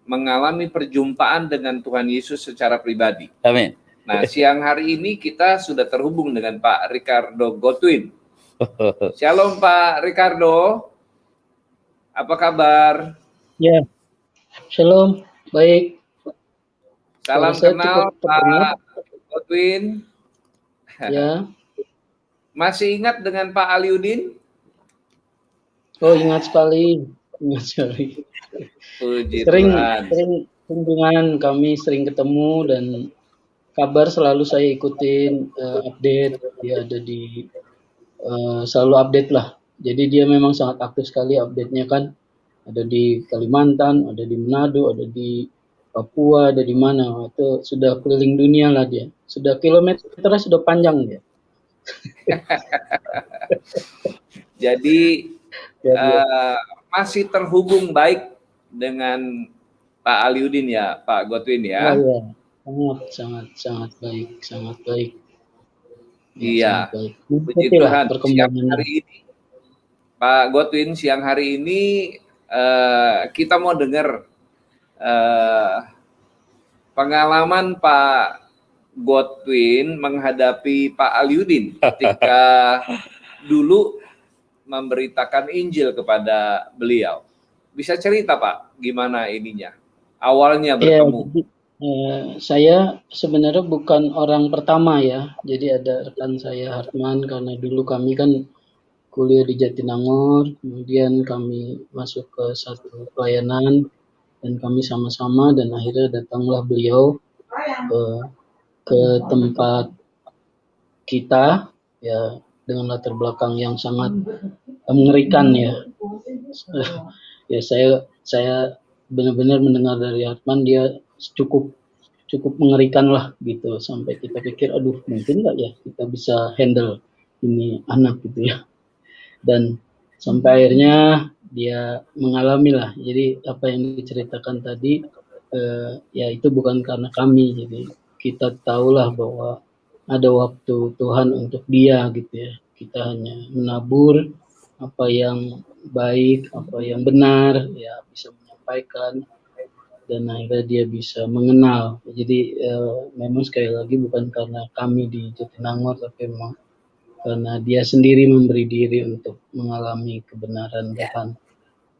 mengalami perjumpaan dengan Tuhan Yesus secara pribadi. Amin. Nah, siang hari ini kita sudah terhubung dengan Pak Ricardo Godwin. Shalom Pak Ricardo, apa kabar? Ya, shalom, baik. Salam kenal Pak Godwin. Ya. Masih ingat dengan Pak Aliudin? Oh, ingat sekali. Puji Sering Tuhan. kunjungan, kami sering ketemu dan kabar selalu saya ikutin, update. Dia ada di selalu update lah. Jadi dia memang sangat aktif sekali update-nya kan. Ada di Kalimantan, ada di Manado, ada di Papua, ada di mana. Itu sudah keliling dunia lah dia. Sudah kilometernya sudah panjang dia. Jadi masih terhubung baik dengan Pak Aliudin ya, Pak Godwin ya? Oh, ya. Sangat baik, sangat baik. Iya, sangat baik. puji Tuhan. Siang hari ini, Pak Godwin, siang hari ini kita mau dengar pengalaman Pak Godwin menghadapi Pak Aliudin ketika dulu memberitakan Injil kepada beliau. Bisa cerita Pak, gimana ininya? Awalnya bertemu. Ya, saya sebenarnya bukan orang pertama ya. Jadi ada rekan saya Hartman, karena dulu kami kan kuliah di Jatinangor, kemudian kami masuk ke satu pelayanan dan kami sama-sama, dan akhirnya datanglah beliau ke tempat kita ya, dengan latar belakang yang sangat mengerikan ya. Ya saya benar-benar mendengar dari Hartman, dia cukup mengerikan lah gitu, sampai kita pikir aduh mungkin nggak ya kita bisa handle ini anak gitu ya. Dan sampai akhirnya dia mengalami lah. Jadi apa yang diceritakan tadi ya itu bukan karena kami. Jadi kita tahulah bahwa ada waktu Tuhan untuk dia gitu ya. Kita hanya menabur apa yang baik, apa yang benar, ya bisa menyampaikan, dan akhirnya dia bisa mengenal. Jadi memang sekali lagi bukan karena kami di Jatinangor, tapi memang karena dia sendiri memberi diri untuk mengalami kebenaran Tuhan.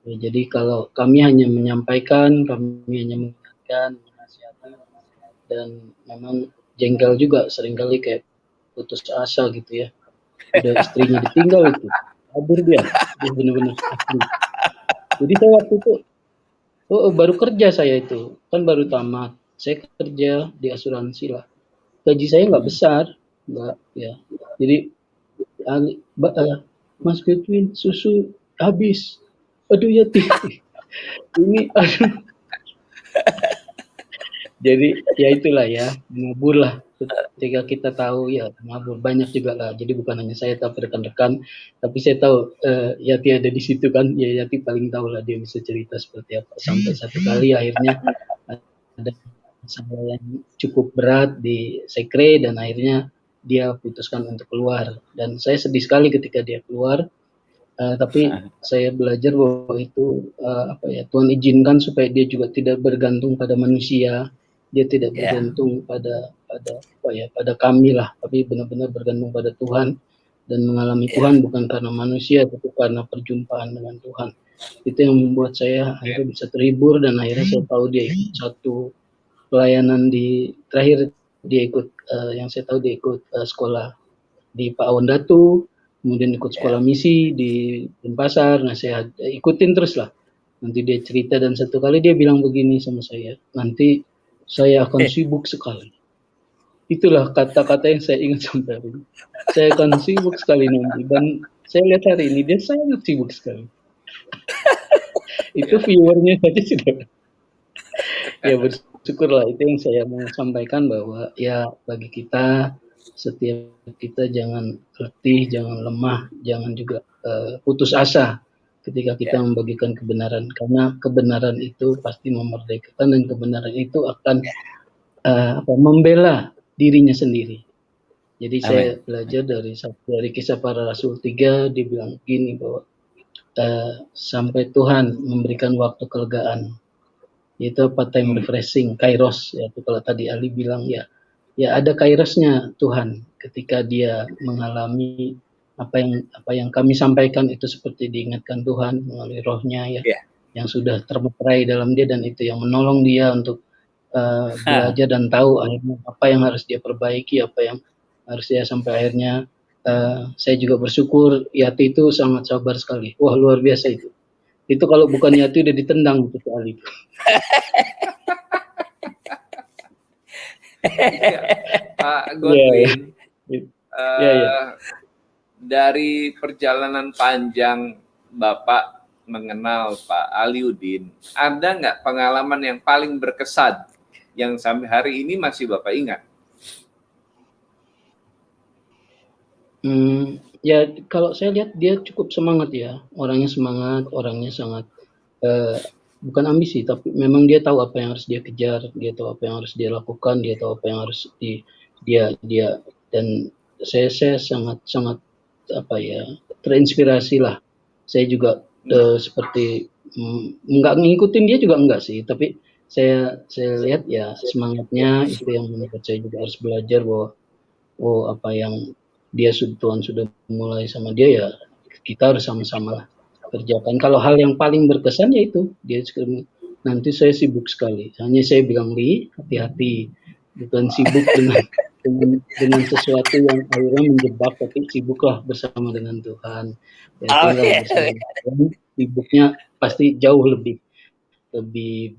Ya, jadi kalau kami hanya menyampaikan, kami hanya mengingatkan, menasihati, dan memang jengkel juga seringkali kayak putus asa gitu ya. Udah istrinya ditinggal itu, kabur dia benar-benar. Jadi saya waktu itu baru kerja, saya itu kan baru tamat, saya kerja di asuransi lah, gaji saya nggak besar, nggak ya. Jadi Mas Godwin, susu habis, aduh ya ini aduh. Jadi ya itulah ya, menabur lah. Ketika kita tahu ya menabur banyak juga lah. Jadi bukan hanya saya tapi rekan-rekan, tapi saya tahu Yati ada di situ kan. Ya Yati paling tahu lah, dia bisa cerita seperti apa. Sampai satu kali akhirnya ada masalah yang cukup berat di sekre, dan akhirnya dia putuskan untuk keluar. Dan saya sedih sekali ketika dia keluar. Tapi saya belajar bahwa itu Tuhan izinkan supaya dia juga tidak bergantung pada manusia, dia tidak bergantung pada kami lah, tapi benar-benar bergantung pada Tuhan. dan mengalami Tuhan bukan karena manusia, tapi karena perjumpaan dengan Tuhan. Itu yang membuat saya akhirnya bisa terhibur, dan akhirnya saya tahu dia ikut satu pelayanan terakhir dia ikut yang saya tahu dia ikut sekolah di Pak Awan Datu, kemudian ikut sekolah misi di Denpasar. Nah, saya ikutin terus lah. Nanti dia cerita, dan satu kali dia bilang begini sama saya, nanti saya akan sibuk sekali. Itulah kata-kata yang saya ingat sampai hari ini. Saya akan sibuk sekali nanti, dan saya lihat hari ini dia sangat sibuk sekali. Itu viewernya saja sudah. Ya bersyukurlah, itu yang saya mau sampaikan, bahwa ya bagi kita, setiap kita jangan letih, jangan lemah, jangan juga putus asa ketika kita membagikan kebenaran, karena kebenaran itu pasti memerdekakan, dan kebenaran itu akan membela dirinya sendiri. Jadi saya belajar dari Kisah Para Rasul 3, dia bilang gini, bahwa sampai Tuhan memberikan waktu kelegaan, yaitu time refreshing, kairos, ya, itu kalau tadi Ali bilang ya ada kairosnya Tuhan ketika dia mengalami apa yang kami sampaikan itu seperti diingatkan Tuhan melalui rohnya yang sudah termeterai dalam dia, dan itu yang menolong dia untuk belajar dan tahu akhirnya apa yang harus dia perbaiki, apa yang harus dia, sampai akhirnya saya juga bersyukur Yati itu sangat sabar sekali. Wah, luar biasa itu. Itu kalau bukan Yati udah ditendang itu Ali. Pak Godwin, dari perjalanan panjang Bapak mengenal Pak Aliudin, ada nggak pengalaman yang paling berkesan yang sampai hari ini masih Bapak ingat? Ya kalau saya lihat dia cukup semangat ya, orangnya semangat, orangnya sangat bukan ambisi, tapi memang dia tahu apa yang harus dia kejar, dia tahu apa yang harus dia lakukan, dia tahu apa yang harus dia dan saya sangat terinspirasi lah. Saya juga seperti nggak ngikutin dia juga enggak sih, tapi saya lihat ya semangatnya itu yang membuat saya juga harus belajar bahwa apa yang Tuhan sudah mulai sama dia, ya kita harus sama-sama lah kerjakan. Kalau hal yang paling berkesan ya itu dia nanti saya sibuk sekali. Hanya saya bilang, Li, hati-hati, bukan sibuk dengan sesuatu yang akhirnya menjebak, tapi sibuklah bersama dengan Tuhan. Ya, sibuknya pasti jauh lebih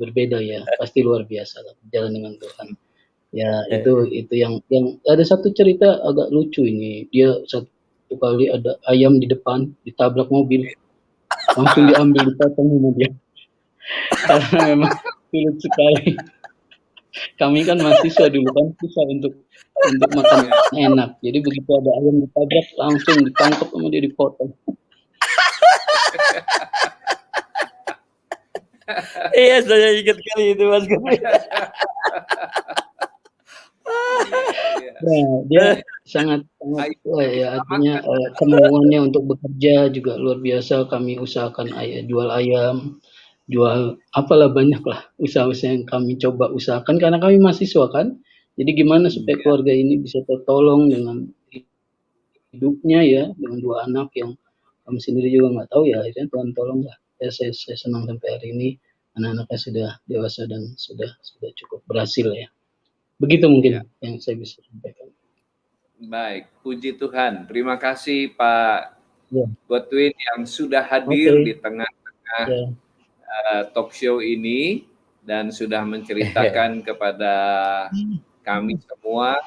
berbeda ya, pasti luar biasa lah berjalan dengan Tuhan. Ya itu yang ada satu cerita agak lucu ini. Dia satu kali ada ayam di depan ditabrak mobil, langsung diambil, dipotong sama dia. Karena memang sulit sekali. Kami kan mahasiswa dulu kan susah untuk makan enak. Jadi begitu ada ayam ditabrak, langsung ditangkap sama dia, dipotong. Iya, saya ingat kali itu Mas Gopin. Nah, dia sangat ya, artinya kemauannya untuk bekerja juga luar biasa. Kami usahakan jual ayam, jual apalah, banyak lah usaha-usaha yang kami coba usahakan karena kami mahasiswa kan. Jadi gimana supaya keluarga ini bisa tertolong dengan hidupnya ya, dengan 2 anak yang kami sendiri juga nggak tahu, ya akhirnya Tuhan tolong lah. Ya, saya senang sampai hari ini anak-anaknya sudah dewasa dan sudah cukup berhasil ya. Begitu mungkin yang saya bisa sampaikan. Baik, puji Tuhan. Terima kasih Pak Godwin yang sudah hadir di tengah-tengah talk show ini dan sudah menceritakan kepada kami semua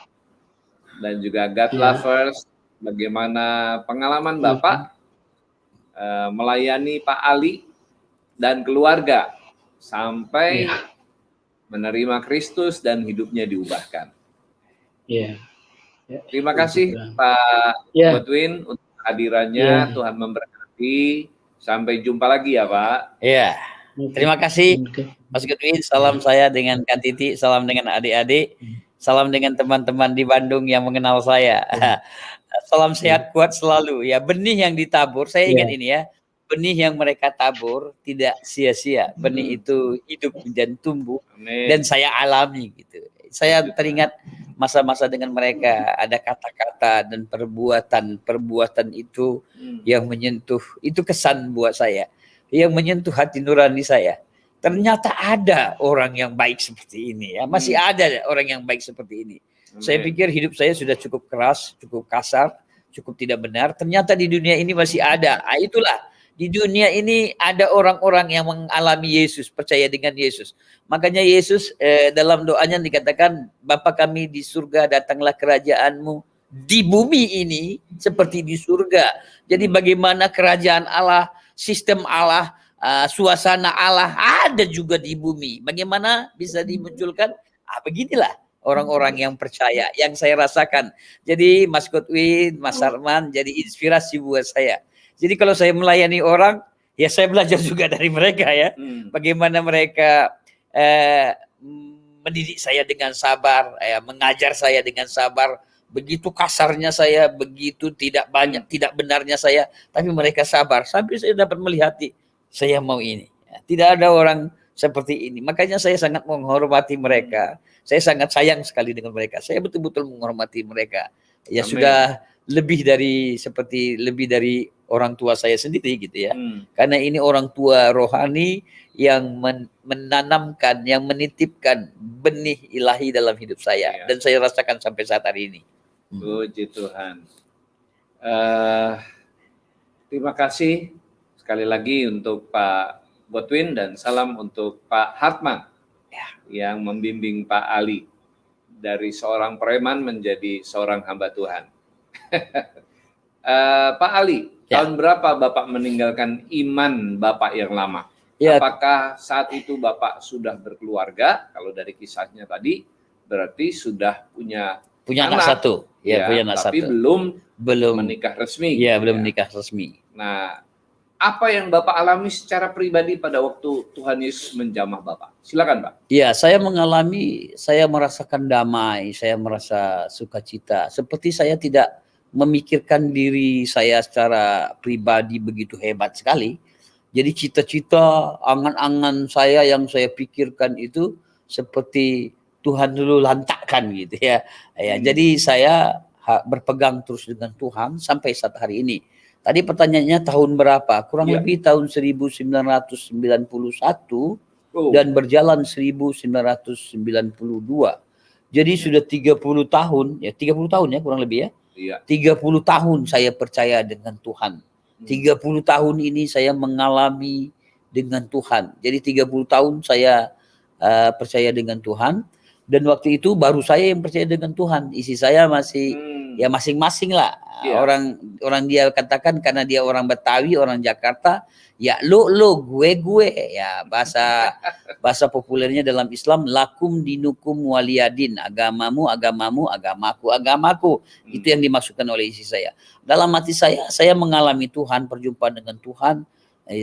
dan juga God Lovers bagaimana pengalaman Bapak melayani Pak Ali dan keluarga sampai menerima Kristus dan hidupnya diubahkan. Terima kasih Pak Godwin untuk hadirannya. Tuhan memberkati. Sampai jumpa lagi ya Pak. Iya. Terima kasih Mas Godwin. Salam saya dengan Kak Titi, salam dengan adik-adik, salam dengan teman-teman di Bandung yang mengenal saya. Salam sehat kuat selalu ya. Benih yang ditabur, saya ingat ini ya. Benih yang mereka tabur tidak sia-sia. Benih itu hidup dan tumbuh. Dan saya alami gitu. Saya teringat masa-masa dengan mereka, ada kata-kata dan perbuatan itu yang menyentuh, itu kesan buat saya, yang menyentuh hati nurani saya. Ternyata ada orang yang baik seperti ini ya, masih ada orang yang baik seperti ini. Saya pikir hidup saya sudah cukup keras, cukup kasar, cukup tidak benar. Ternyata di dunia ini masih ada. Itulah, di dunia ini ada orang-orang yang mengalami Yesus, percaya dengan Yesus. Makanya Yesus dalam doanya dikatakan, Bapa kami di surga, datanglah kerajaan-Mu di bumi ini seperti di surga. Jadi bagaimana kerajaan Allah, sistem Allah, suasana Allah ada juga di bumi. Bagaimana bisa dimunculkan? Beginilah orang-orang yang percaya, yang saya rasakan. Jadi Mas Godwin, Mas Arman jadi inspirasi buat saya. Jadi kalau saya melayani orang, ya saya belajar juga dari mereka ya. Bagaimana mereka mendidik saya dengan sabar, mengajar saya dengan sabar. Begitu kasarnya saya, begitu tidak benarnya saya, tapi mereka sabar. Sampai saya dapat melihat, saya mau ini. Tidak ada orang seperti ini. Makanya saya sangat menghormati mereka. Saya sangat sayang sekali dengan mereka. Saya betul-betul menghormati mereka. Ya Amin. Sudah lebih dari orang tua saya sendiri gitu ya. Karena ini orang tua rohani yang menanamkan, yang menitipkan benih ilahi dalam hidup saya. Dan saya rasakan sampai saat hari ini. Puji Tuhan. Terima kasih sekali lagi untuk Pak Godwin dan salam untuk Pak Hartman yang membimbing Pak Ali dari seorang preman menjadi seorang hamba Tuhan. Pak Ali, tahun berapa Bapak meninggalkan iman Bapak yang lama? Apakah saat itu Bapak sudah berkeluarga? Kalau dari kisahnya tadi, berarti sudah punya anak satu. Punya anak tapi satu. belum menikah resmi. Belum menikah resmi. Nah, apa yang Bapak alami secara pribadi pada waktu Tuhan Yesus menjamah Bapak? Silakan, Pak. Ya, saya merasakan damai, saya merasa sukacita. Seperti saya tidak memikirkan diri saya secara pribadi begitu hebat sekali. Jadi cita-cita, angan-angan saya yang saya pikirkan itu seperti Tuhan dulu lantakkan gitu ya. Jadi saya berpegang terus dengan Tuhan sampai saat hari ini. Tadi pertanyaannya tahun berapa? Kurang lebih tahun 1991 dan berjalan 1992. Jadi sudah 30 tahun, 30 tahun ya kurang lebih ya. 30 tahun saya percaya dengan Tuhan. 30 tahun ini saya mengalami dengan Tuhan. Jadi 30 tahun saya percaya dengan Tuhan. Dan waktu itu baru saya yang percaya dengan Tuhan. Isi saya masih ya masing-masing lah. Orang dia katakan karena dia orang Betawi, orang Jakarta, ya lo gue ya bahasa populernya dalam Islam lakum dinukum waliyadin, agamamu agamaku. Itu yang dimaksudkan oleh isi saya. Dalam hati saya mengalami Tuhan, perjumpaan dengan Tuhan,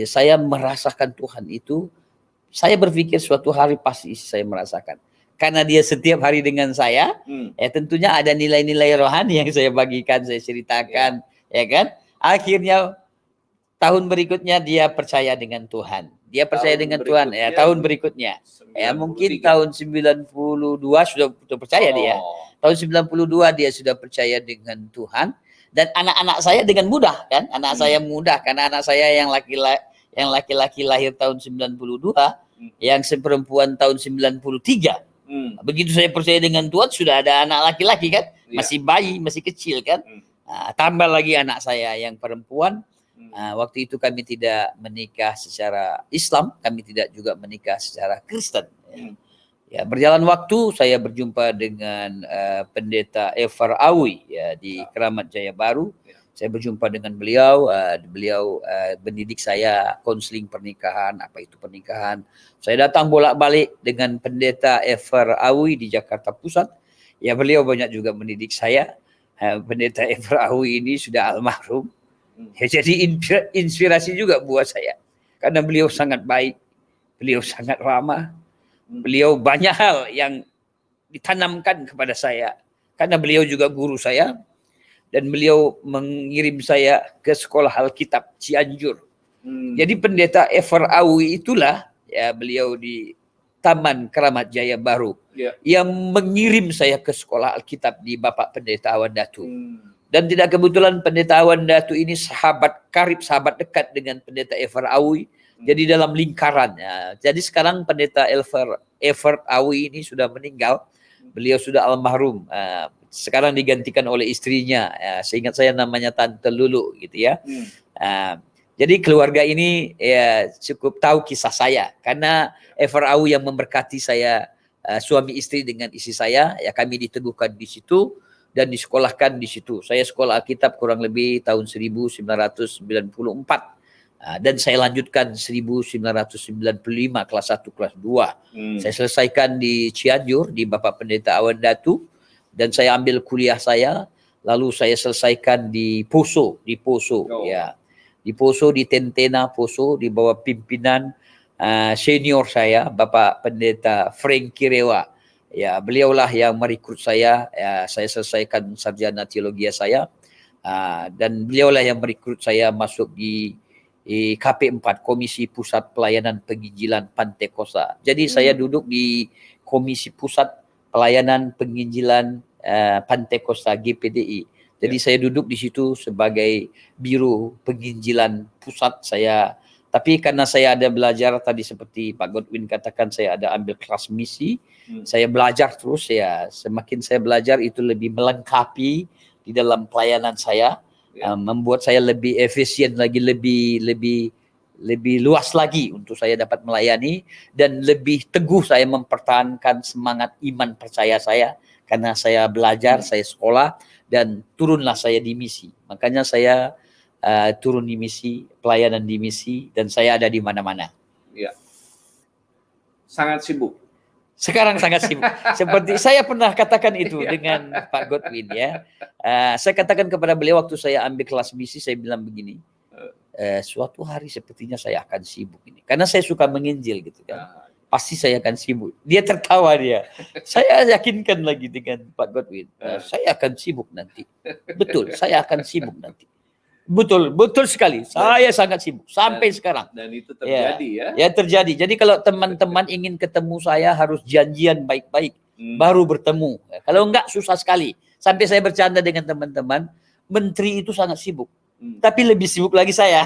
saya merasakan Tuhan itu. Saya berpikir suatu hari pasti isi saya merasakan. Karena dia setiap hari dengan saya, tentunya ada nilai-nilai rohani yang saya bagikan, saya ceritakan, ya kan? Akhirnya tahun berikutnya dia percaya dengan Tuhan. Dia percaya dengan Tuhan, tahun berikutnya. 93. Mungkin tahun 92 sudah percaya dia. Tahun 92 dia sudah percaya dengan Tuhan. Dan anak-anak saya dengan mudah kan? Anak saya mudah karena anak saya yang laki-laki lahir tahun 92, yang perempuan tahun 93. Begitu saya percaya dengan Tuhan, sudah ada anak laki-laki kan, masih bayi, masih kecil kan. Tambah lagi anak saya yang perempuan. Waktu itu kami tidak menikah secara Islam, kami tidak juga menikah secara Kristen. Ya, berjalan waktu saya berjumpa dengan pendeta Evar Awi di Keramat Jaya Baru. Saya berjumpa dengan beliau, beliau mendidik saya konseling pernikahan, apa itu pernikahan. Saya datang bolak-balik dengan pendeta Evar Awi di Jakarta Pusat. Ya beliau banyak juga mendidik saya. Pendeta Evar Awi ini sudah almarhum. Ya, jadi inspirasi juga buat saya. Karena beliau sangat baik, beliau sangat ramah, beliau banyak hal yang ditanamkan kepada saya. Karena beliau juga guru saya. Dan beliau mengirim saya ke sekolah Alkitab Cianjur. Jadi pendeta Evar Awi itulah ya beliau Taman Keramat Jaya Baru Ya. yang mengirim saya ke sekolah Alkitab di Bapak Pendeta Awan Datu. Hmm. Dan tidak kebetulan Pendeta Awan Datu ini sahabat karib, sahabat dekat dengan Pendeta Ever Awi. Jadi dalam lingkaran. Ya. Jadi sekarang Pendeta Ever Awi ini sudah meninggal. Beliau sudah almarhum. Sekarang digantikan oleh istrinya. Seingat saya namanya Tante Lulu gitu ya. Jadi keluarga ini ya cukup tahu kisah saya. Karena Ever Awi yang memberkati saya, suami istri dengan istri saya. Ya kami diteguhkan di situ dan disekolahkan di situ. Saya sekolah Alkitab kurang lebih tahun 1994. Dan saya lanjutkan 1995 kelas 1, kelas 2. Saya selesaikan di Cianjur di Bapak Pendeta Awan Datu dan saya ambil kuliah saya, lalu saya selesaikan di Poso, ya. Di Poso, di Tentena Poso, di bawah pimpinan senior saya Bapak Pendeta Frank Kirewa. Ya, beliaulah yang merekrut saya. Ya, saya selesaikan sarjana teologi saya. Dan beliaulah yang merekrut saya masuk di KP4, Komisi Pusat Pelayanan Penginjilan Pantekosta. Jadi saya duduk di Komisi Pusat Pelayanan Penginjilan Pantekosta GPDI. Jadi saya duduk di situ sebagai Biro Penginjilan Pusat saya. Tapi karena saya ada belajar tadi seperti Pak Godwin katakan, saya ada ambil kelas misi. Saya belajar terus ya. Semakin saya belajar itu lebih melengkapi di dalam pelayanan saya. Membuat saya lebih efisien lagi, lebih luas lagi untuk saya dapat melayani dan lebih teguh saya mempertahankan semangat iman percaya saya karena saya belajar, saya sekolah dan turunlah saya di misi. Makanya saya turun di misi, pelayanan di misi dan saya ada di mana-mana. Ya. Sangat sibuk. Sekarang sangat sibuk. Seperti saya pernah katakan itu dengan Pak Godwin ya. Saya katakan kepada beliau waktu saya ambil kelas misi, saya bilang begini, suatu hari sepertinya saya akan sibuk ini. Karena saya suka menginjil gitu kan. Pasti saya akan sibuk. Dia tertawa dia. Saya yakinkan lagi dengan Pak Godwin, saya akan sibuk nanti. Betul, saya akan sibuk nanti. Betul sekali. Saya sangat sibuk sampai sekarang. Dan itu terjadi ya. Ya terjadi. Jadi kalau teman-teman ingin ketemu saya harus janjian baik-baik baru bertemu. Kalau enggak susah sekali. Sampai saya bercanda dengan teman-teman, menteri itu sangat sibuk. Tapi lebih sibuk lagi saya.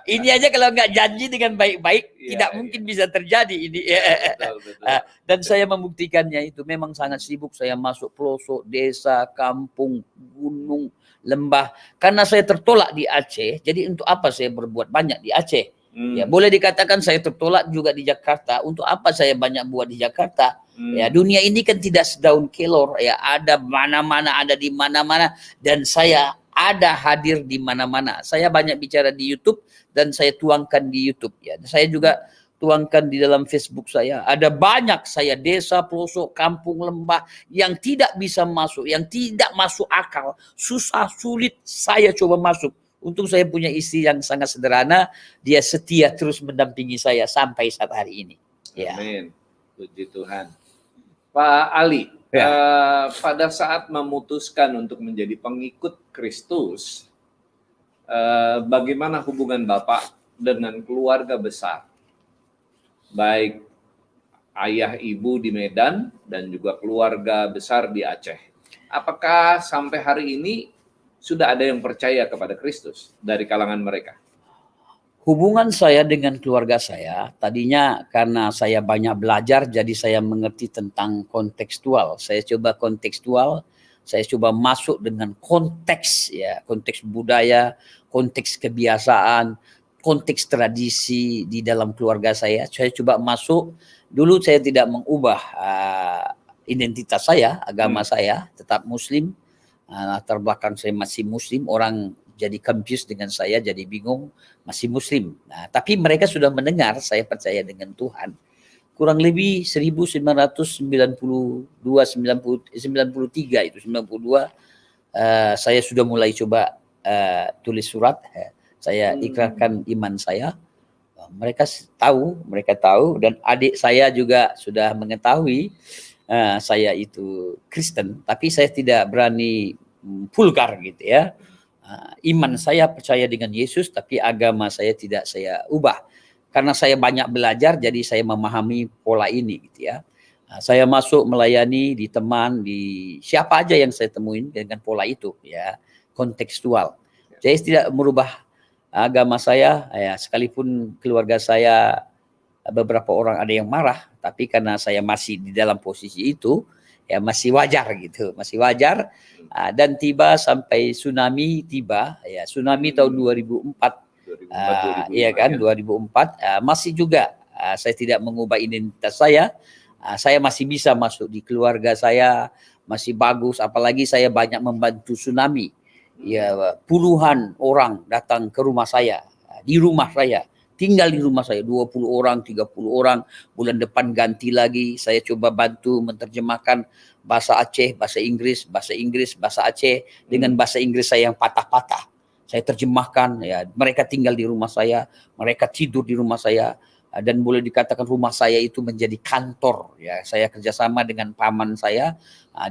Ini aja kalau enggak janji dengan baik-baik tidak mungkin bisa terjadi ini. Betul. Dan saya membuktikannya itu memang sangat sibuk. Saya masuk pelosok, desa, kampung, gunung, lembah. Karena saya tertolak di Aceh, jadi untuk apa saya berbuat banyak di Aceh? Ya, boleh dikatakan saya tertolak juga di Jakarta. Untuk apa saya banyak buat di Jakarta? Ya, dunia ini kan tidak sedaun kelor. Ya, ada mana-mana, ada di mana-mana, dan saya ada hadir di mana-mana. Saya banyak bicara di YouTube dan saya tuangkan di YouTube. Ya, saya juga tuangkan di dalam Facebook saya. Ada banyak saya desa, pelosok, kampung, lembah yang tidak bisa masuk, yang tidak masuk akal, susah, sulit saya coba masuk. Untung saya punya istri yang sangat sederhana, dia setia terus mendampingi saya sampai saat hari ini. Ya. Amin. Puji Tuhan. Pak Ali, pada saat memutuskan untuk menjadi pengikut Kristus, bagaimana hubungan Bapak dengan keluarga besar? Baik ayah ibu di Medan dan juga keluarga besar di Aceh. Apakah sampai hari ini sudah ada yang percaya kepada Kristus dari kalangan mereka? Hubungan saya dengan keluarga saya, tadinya karena saya banyak belajar, jadi saya mengerti tentang kontekstual. Saya coba kontekstual, saya coba masuk dengan konteks, ya, konteks budaya, konteks kebiasaan, konteks tradisi di dalam keluarga saya. Saya coba masuk. Dulu saya tidak mengubah identitas saya, agama saya, tetap Muslim. Latar belakang saya masih Muslim. Orang jadi confused dengan saya, jadi bingung, masih Muslim. Tapi mereka sudah mendengar saya percaya dengan Tuhan. Kurang lebih 1992, 93 itu, 92, saya sudah mulai coba tulis surat. Saya ikrarkan iman saya. Mereka tahu dan adik saya juga sudah mengetahui saya itu Kristen, tapi saya tidak berani vulgar gitu ya. Iman saya percaya dengan Yesus, tapi agama saya tidak saya ubah. karena saya banyak belajar, jadi saya memahami pola ini gitu ya. Saya masuk melayani di teman, di siapa aja yang saya temuin dengan pola itu ya, kontekstual. Jadi tidak merubah agama saya, ya, sekalipun keluarga saya beberapa orang ada yang marah, tapi karena saya masih di dalam posisi itu, ya masih wajar gitu, masih wajar. Dan tiba sampai tsunami tiba, ya tsunami tahun 2004. 2004, 2005, Iya kan, 2004 masih juga saya tidak mengubah identitas saya. Saya masih bisa masuk di keluarga saya, masih bagus. Apalagi saya banyak membantu tsunami. Ya, puluhan orang datang ke rumah saya, di rumah saya, tinggal di rumah saya, 20 orang, 30 orang. Bulan depan ganti lagi. Saya coba bantu menerjemahkan bahasa Aceh, bahasa Inggris, bahasa Aceh dengan bahasa Inggris saya yang patah-patah. Saya terjemahkan, ya mereka tinggal di rumah saya, mereka tidur di rumah saya, dan boleh dikatakan rumah saya itu menjadi kantor. Ya, saya kerjasama dengan paman saya.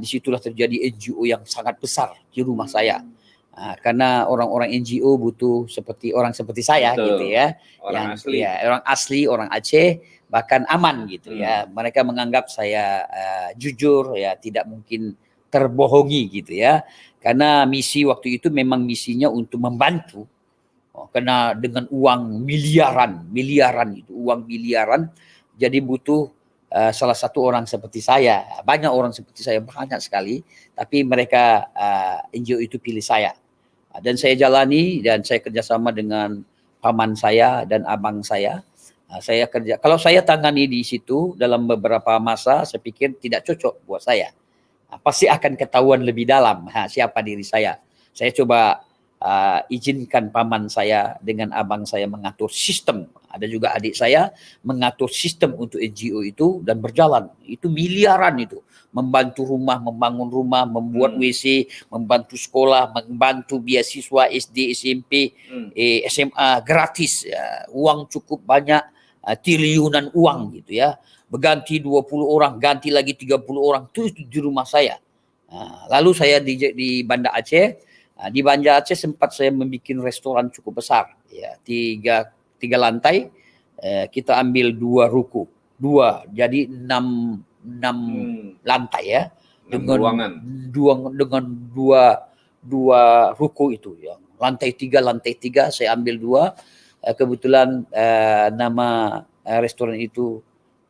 Disitulah terjadi NGO yang sangat besar di rumah saya. Karena orang-orang NGO butuh orang seperti saya. Betul. Gitu ya, Orang yang asli. ya, orang asli, orang Aceh, bahkan aman gitu ya. Mereka menganggap saya jujur, ya tidak mungkin terbohongi gitu ya. Karena misi waktu itu memang misinya untuk membantu. Karena dengan uang miliaran itu, uang miliaran, jadi butuh salah satu orang seperti saya. Banyak orang seperti saya, banyak sekali, tapi mereka NGO itu pilih saya. Dan saya jalani, dan saya kerjasama dengan paman saya dan abang saya. Saya kerja, kalau saya tangani di situ dalam beberapa masa, saya pikir tidak cocok buat saya. Pasti akan ketahuan lebih dalam siapa diri saya. Saya coba izinkan paman saya dengan abang saya mengatur sistem. Ada juga adik saya mengatur sistem untuk NGO itu, dan berjalan. Itu miliaran itu. Membantu rumah, membangun rumah, membuat WC, membantu sekolah, membantu beasiswa SD, SMP, SMA gratis. Uang cukup banyak, triliunan uang gitu ya. Berganti 20 orang, ganti lagi 30 orang, terus di rumah saya. Lalu saya di Banda Aceh. Di Banda Aceh sempat saya membuat restoran cukup besar. Ya, tiga lantai, kita ambil 2 ruko. Jadi 6 lantai ya. Dengan dua ruko itu. Ya. Lantai 3 saya ambil 2. Kebetulan nama restoran itu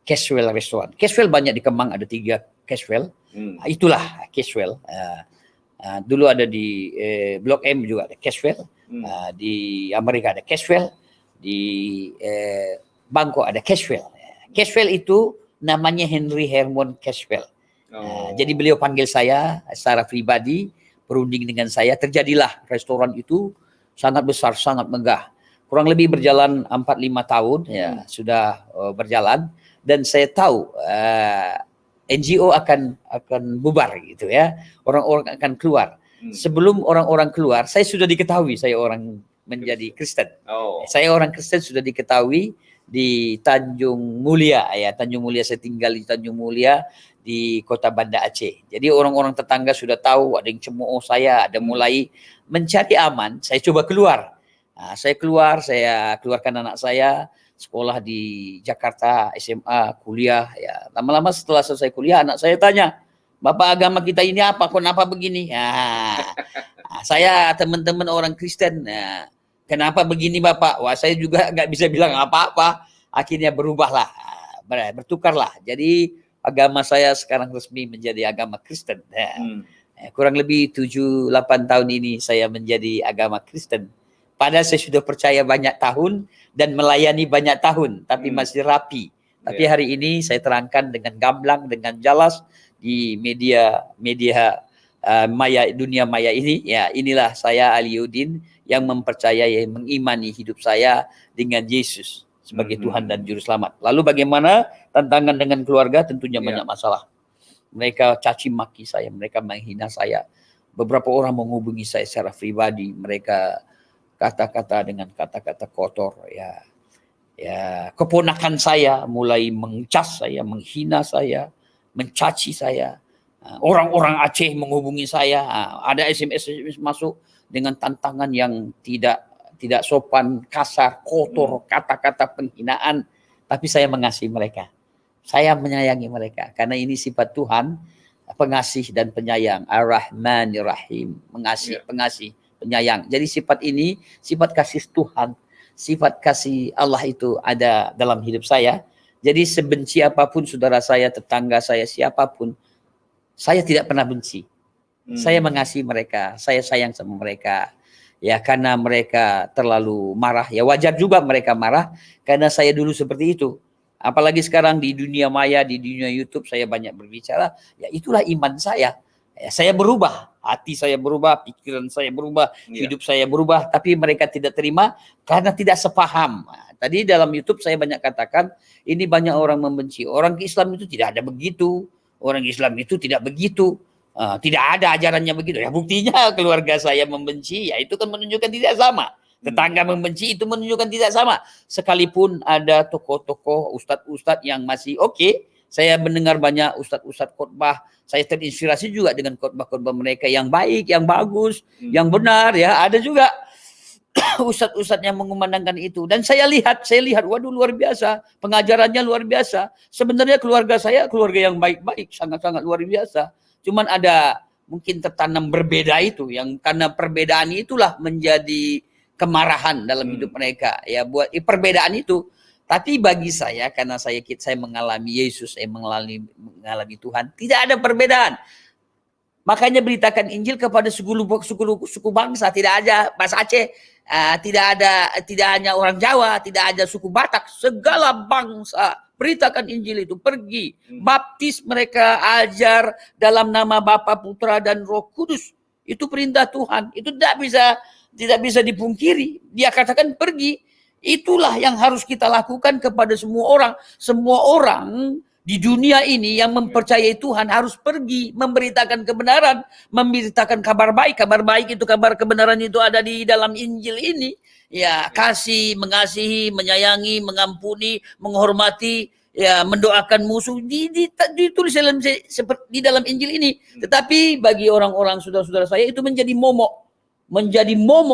Cashwell Restaurant. Cashwell banyak di Kemang, ada 3 Cashwell. Itulah Cashwell. Dulu ada di Blok M juga ada Cashwell. Di Amerika ada Cashwell. Di Bangkok ada Cashwell. Cashwell itu namanya Henry Hermon Cashwell. Jadi beliau panggil saya secara pribadi, berunding dengan saya. Terjadilah restoran itu sangat besar, sangat megah. Kurang lebih berjalan 4-5 tahun ya, sudah berjalan. Dan saya tahu NGO akan bubar gitu ya. Orang-orang akan keluar. Sebelum orang-orang keluar, saya sudah diketahui saya orang menjadi Kristen. Saya orang Kristen sudah diketahui di Tanjung Mulia ya. Tanjung Mulia, saya tinggal di Tanjung Mulia di kota Banda Aceh. Jadi orang-orang tetangga sudah tahu, ada yang cemooh saya, ada mulai mencari aman. Saya coba keluar. Saya keluarkan anak saya sekolah di Jakarta, SMA, kuliah ya. Lama-lama setelah selesai kuliah, anak saya tanya, "Bapak, agama kita ini apa? Kenapa begini?" Saya teman-teman orang Kristen. Kenapa begini Bapak? Wah, saya juga nggak bisa bilang apa-apa. Akhirnya berubahlah, bertukarlah. Jadi agama saya sekarang resmi menjadi agama Kristen. Kurang lebih 7-8 tahun ini saya menjadi agama Kristen. Padahal saya sudah percaya banyak tahun dan melayani banyak tahun, tapi masih rapi. Tapi hari ini saya terangkan dengan gamblang, dengan jelas di media maya, dunia maya ini. Ya, inilah saya Aliuddin yang mempercayai, mengimani hidup saya dengan Yesus sebagai Tuhan dan Juru Selamat. Lalu bagaimana tantangan dengan keluarga? Tentunya banyak masalah. Mereka caci maki saya, mereka menghina saya. Beberapa orang menghubungi saya secara pribadi, mereka kata-kata dengan kata-kata kotor ya. Keponakan saya mulai mengcas saya, menghina saya, mencaci saya. Orang-orang Aceh menghubungi saya, ada SMS masuk dengan tantangan yang tidak tidak sopan, kasar, kotor, kata-kata penghinaan, tapi saya mengasihi mereka. Saya menyayangi mereka karena ini sifat Tuhan, pengasih dan penyayang. Ar-Rahmanir Rahim, pengasih, penyayang. Jadi sifat ini, sifat kasih Tuhan, sifat kasih Allah itu ada dalam hidup saya. Jadi sebenci apapun saudara saya, tetangga saya, siapapun, saya tidak pernah benci. Saya mengasihi mereka, saya sayang sama mereka. Ya karena mereka terlalu marah, ya wajar juga mereka marah karena saya dulu seperti itu. Apalagi sekarang di dunia maya, di dunia YouTube saya banyak berbicara, ya itulah iman saya. Ya, saya berubah, hati saya berubah, pikiran saya berubah, hidup saya berubah, tapi mereka tidak terima karena tidak sepaham. Nah, tadi dalam YouTube saya banyak katakan, ini banyak orang membenci. Orang Islam itu tidak ada begitu. Orang Islam itu tidak begitu. Tidak ada ajarannya begitu. Ya buktinya keluarga saya membenci, ya itu kan menunjukkan tidak sama. Tetangga membenci itu menunjukkan tidak sama. Sekalipun ada tokoh-tokoh, ustadz-ustadz yang masih oke, saya mendengar banyak ustadz-ustadz khotbah, saya terinspirasi juga dengan khotbah-khotbah mereka yang baik, yang bagus, yang benar, ya ada juga ustadz-ustadz yang mengumandangkan itu. Dan saya lihat, waduh luar biasa, pengajarannya luar biasa. Sebenarnya keluarga saya keluarga yang baik-baik, sangat-sangat luar biasa. Cuman ada mungkin tertanam berbeda itu, yang karena perbedaan itulah menjadi kemarahan dalam hidup mereka. Ya buat perbedaan itu. Tapi bagi saya, karena saya mengalami Yesus, saya mengalami Tuhan, tidak ada perbedaan. Makanya beritakan Injil kepada suku bangsa, tidak ada bahasa Aceh, tidak hanya orang Jawa, tidak ada suku Batak, segala bangsa. Beritakan Injil itu, pergi, baptis mereka, ajar dalam nama Bapa, Putra dan Roh Kudus. Itu perintah Tuhan. Itu tidak bisa dipungkiri. Dia katakan pergi. Itulah yang harus kita lakukan kepada semua orang. Semua orang di dunia ini yang mempercayai Tuhan harus pergi memberitakan kebenaran, memberitakan kabar baik. Kabar baik itu, kabar kebenaran itu ada di dalam Injil ini. Ya, kasih, mengasihi, menyayangi, mengampuni, menghormati, ya, mendoakan musuh ditulis di dalam Injil ini. Tetapi bagi orang-orang saudara-saudara saya itu menjadi momok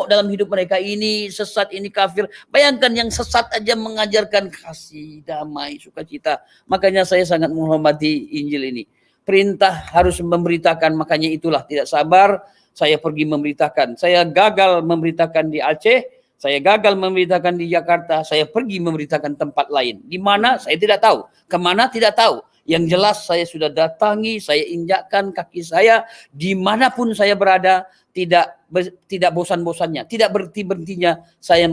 dalam hidup mereka. Ini sesat, ini kafir. Bayangkan yang sesat aja mengajarkan kasih, damai, sukacita. Makanya saya sangat menghormati Injil ini. Perintah harus memberitakan, makanya itulah tidak sabar saya pergi memberitakan. Saya gagal memberitakan di Aceh, saya gagal memberitakan di Jakarta, saya pergi memberitakan tempat lain. Di mana saya tidak tahu, kemana tidak tahu. Yang jelas saya sudah datangi, saya injakkan kaki saya dimanapun saya berada, tidak bosan-bosannya, tidak berhenti-berhentinya saya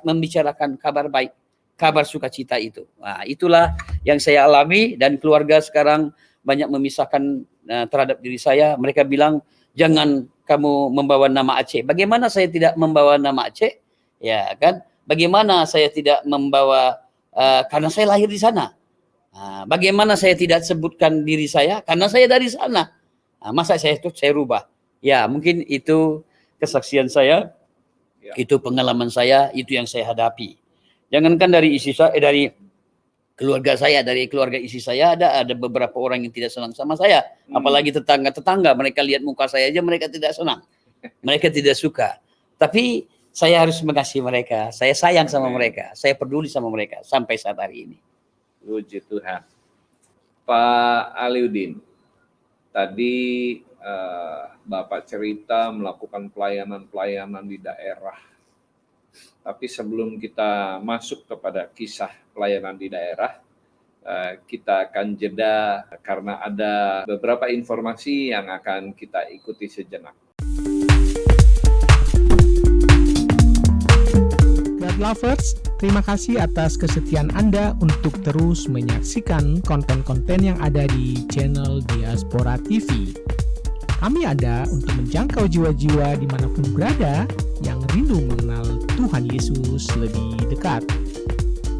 membicarakan kabar baik, kabar sukacita itu. Nah, itulah yang saya alami dan keluarga sekarang banyak memisahkan terhadap diri saya. Mereka bilang, jangan kamu membawa nama Aceh. Bagaimana saya tidak membawa nama Aceh? Ya kan? Bagaimana saya tidak membawa karena saya lahir di sana. Bagaimana saya tidak sebutkan diri saya karena saya dari sana. Masa saya rubah? Ya, mungkin itu kesaksian saya, itu pengalaman saya, itu yang saya hadapi. Jangankan dari dari keluarga saya, dari keluarga istri saya ada beberapa orang yang tidak senang sama saya. Apalagi tetangga-tetangga, mereka lihat muka saya aja mereka tidak senang. Mereka tidak suka. Tapi saya harus mengasihi mereka, saya sayang sama mereka, saya peduli sama mereka sampai saat hari ini. Puji Tuhan. Pak Aliuddin, tadi Bapak cerita melakukan pelayanan-pelayanan di daerah. Tapi sebelum kita masuk kepada kisah pelayanan di daerah, kita akan jeda karena ada beberapa informasi yang akan kita ikuti sejenak. God Lovers, terima kasih atas kesetiaan Anda untuk terus menyaksikan konten-konten yang ada di channel Diaspora TV. Kami ada untuk menjangkau jiwa-jiwa dimanapun berada yang rindu mengenal Tuhan Yesus lebih dekat.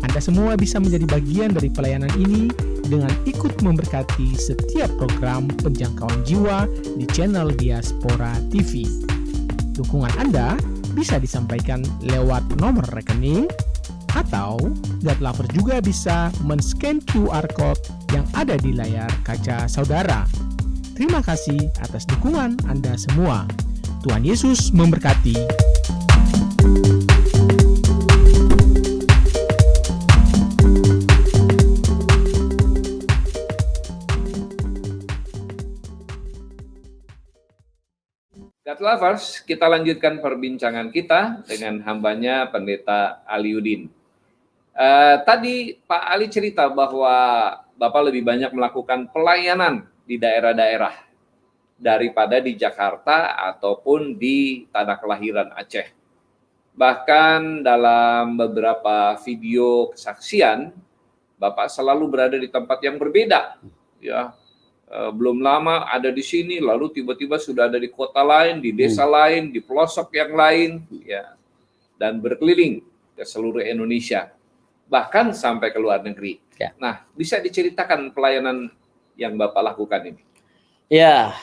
Anda semua bisa menjadi bagian dari pelayanan ini dengan ikut memberkati setiap program penjangkauan jiwa di channel Diaspora TV. Dukungan Anda bisa disampaikan lewat nomor rekening, atau God Lover juga bisa men-scan QR Code yang ada di layar kaca saudara. Terima kasih atas dukungan Anda semua. Tuhan Yesus memberkati. God lovers, kita lanjutkan perbincangan kita dengan hambanya Pendeta Aliudin. Tadi Pak Ali cerita bahwa Bapak lebih banyak melakukan pelayanan di daerah-daerah daripada di Jakarta ataupun di tanah kelahiran Aceh. Bahkan dalam beberapa video kesaksian, Bapak selalu berada di tempat yang berbeda. Ya, belum lama ada di sini, lalu tiba-tiba sudah ada di kota lain, di desa lain, di pelosok yang lain, ya, dan berkeliling ke seluruh Indonesia, bahkan sampai ke luar negeri. Ya. Nah, bisa diceritakan pelayanan yang Bapak lakukan ini? Ya,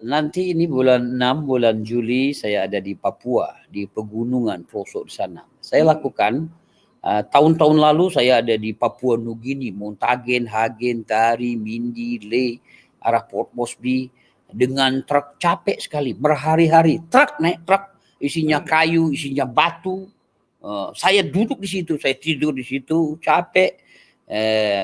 nanti ini bulan 6, bulan Juli saya ada di Papua, di pegunungan pelosok di sana. Saya lakukan tahun-tahun lalu saya ada di Papua Nugini, Montagen, Hagen, Tari, Mindi, Le, arah Port Moresby dengan truk capek sekali, berhari-hari naik truk isinya kayu, isinya batu. Saya duduk di situ, saya tidur di situ, capek.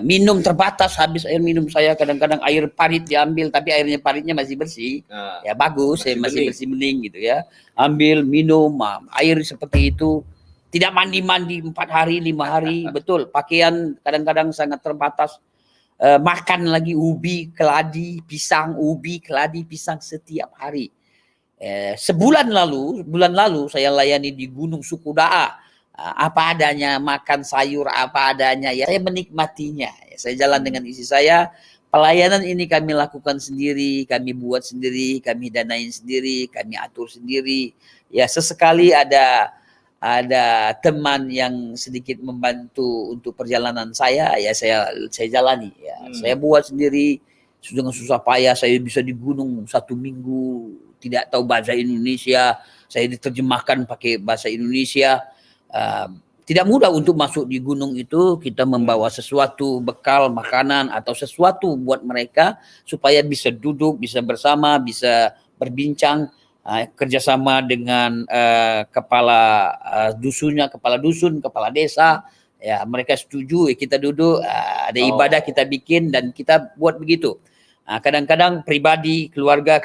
Minum terbatas, habis air minum saya, kadang-kadang air parit diambil tapi airnya paritnya masih bersih, ya bagus, masih bersih bening gitu ya, ambil minum air seperti itu, tidak mandi 4 hari 5 hari, betul, pakaian kadang-kadang sangat terbatas, makan lagi ubi keladi pisang, ubi keladi pisang setiap hari. Bulan lalu saya layani di Gunung Sukudaa, apa adanya, makan sayur apa adanya, ya saya menikmatinya. Saya jalan dengan istri saya. Pelayanan ini kami lakukan sendiri, kami buat sendiri, kami danain sendiri, kami atur sendiri. Ya sesekali ada teman yang sedikit membantu untuk perjalanan saya, ya saya jalani. Ya saya buat sendiri dengan susah payah. Saya bisa di gunung 1 minggu, tidak tahu bahasa Indonesia, saya diterjemahkan pakai bahasa Indonesia. Tidak mudah untuk masuk di gunung itu. Kita membawa sesuatu, bekal, makanan atau sesuatu buat mereka supaya bisa duduk, bisa bersama, bisa berbincang, kerjasama dengan kepala dusunnya, kepala dusun, kepala desa. Ya mereka setuju, kita duduk, ada ibadah kita bikin dan kita buat begitu. Kadang-kadang pribadi, keluarga,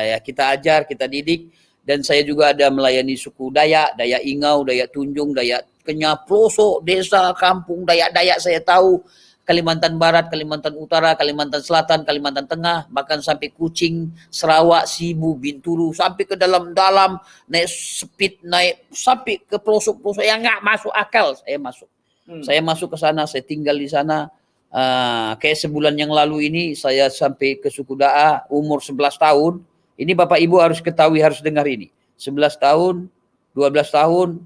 ya kita ajar, kita didik. Dan saya juga ada melayani suku Dayak, Dayak Ingau, Dayak Tunjung, Dayak Kenyah, pelosok, desa, kampung, Dayak-Dayak saya tahu, Kalimantan Barat, Kalimantan Utara, Kalimantan Selatan, Kalimantan Tengah, bahkan sampai Kucing, Sarawak, Sibu, Bintulu, sampai ke dalam-dalam, naik speed, naik sampai ke pelosok-pelosok yang nggak masuk akal, saya masuk. Saya masuk ke sana, saya tinggal di sana. Kayak sebulan yang lalu ini saya sampai ke suku Daa, umur 11 tahun. Ini Bapak Ibu harus ketahui, harus dengar ini. 11 tahun, 12 tahun,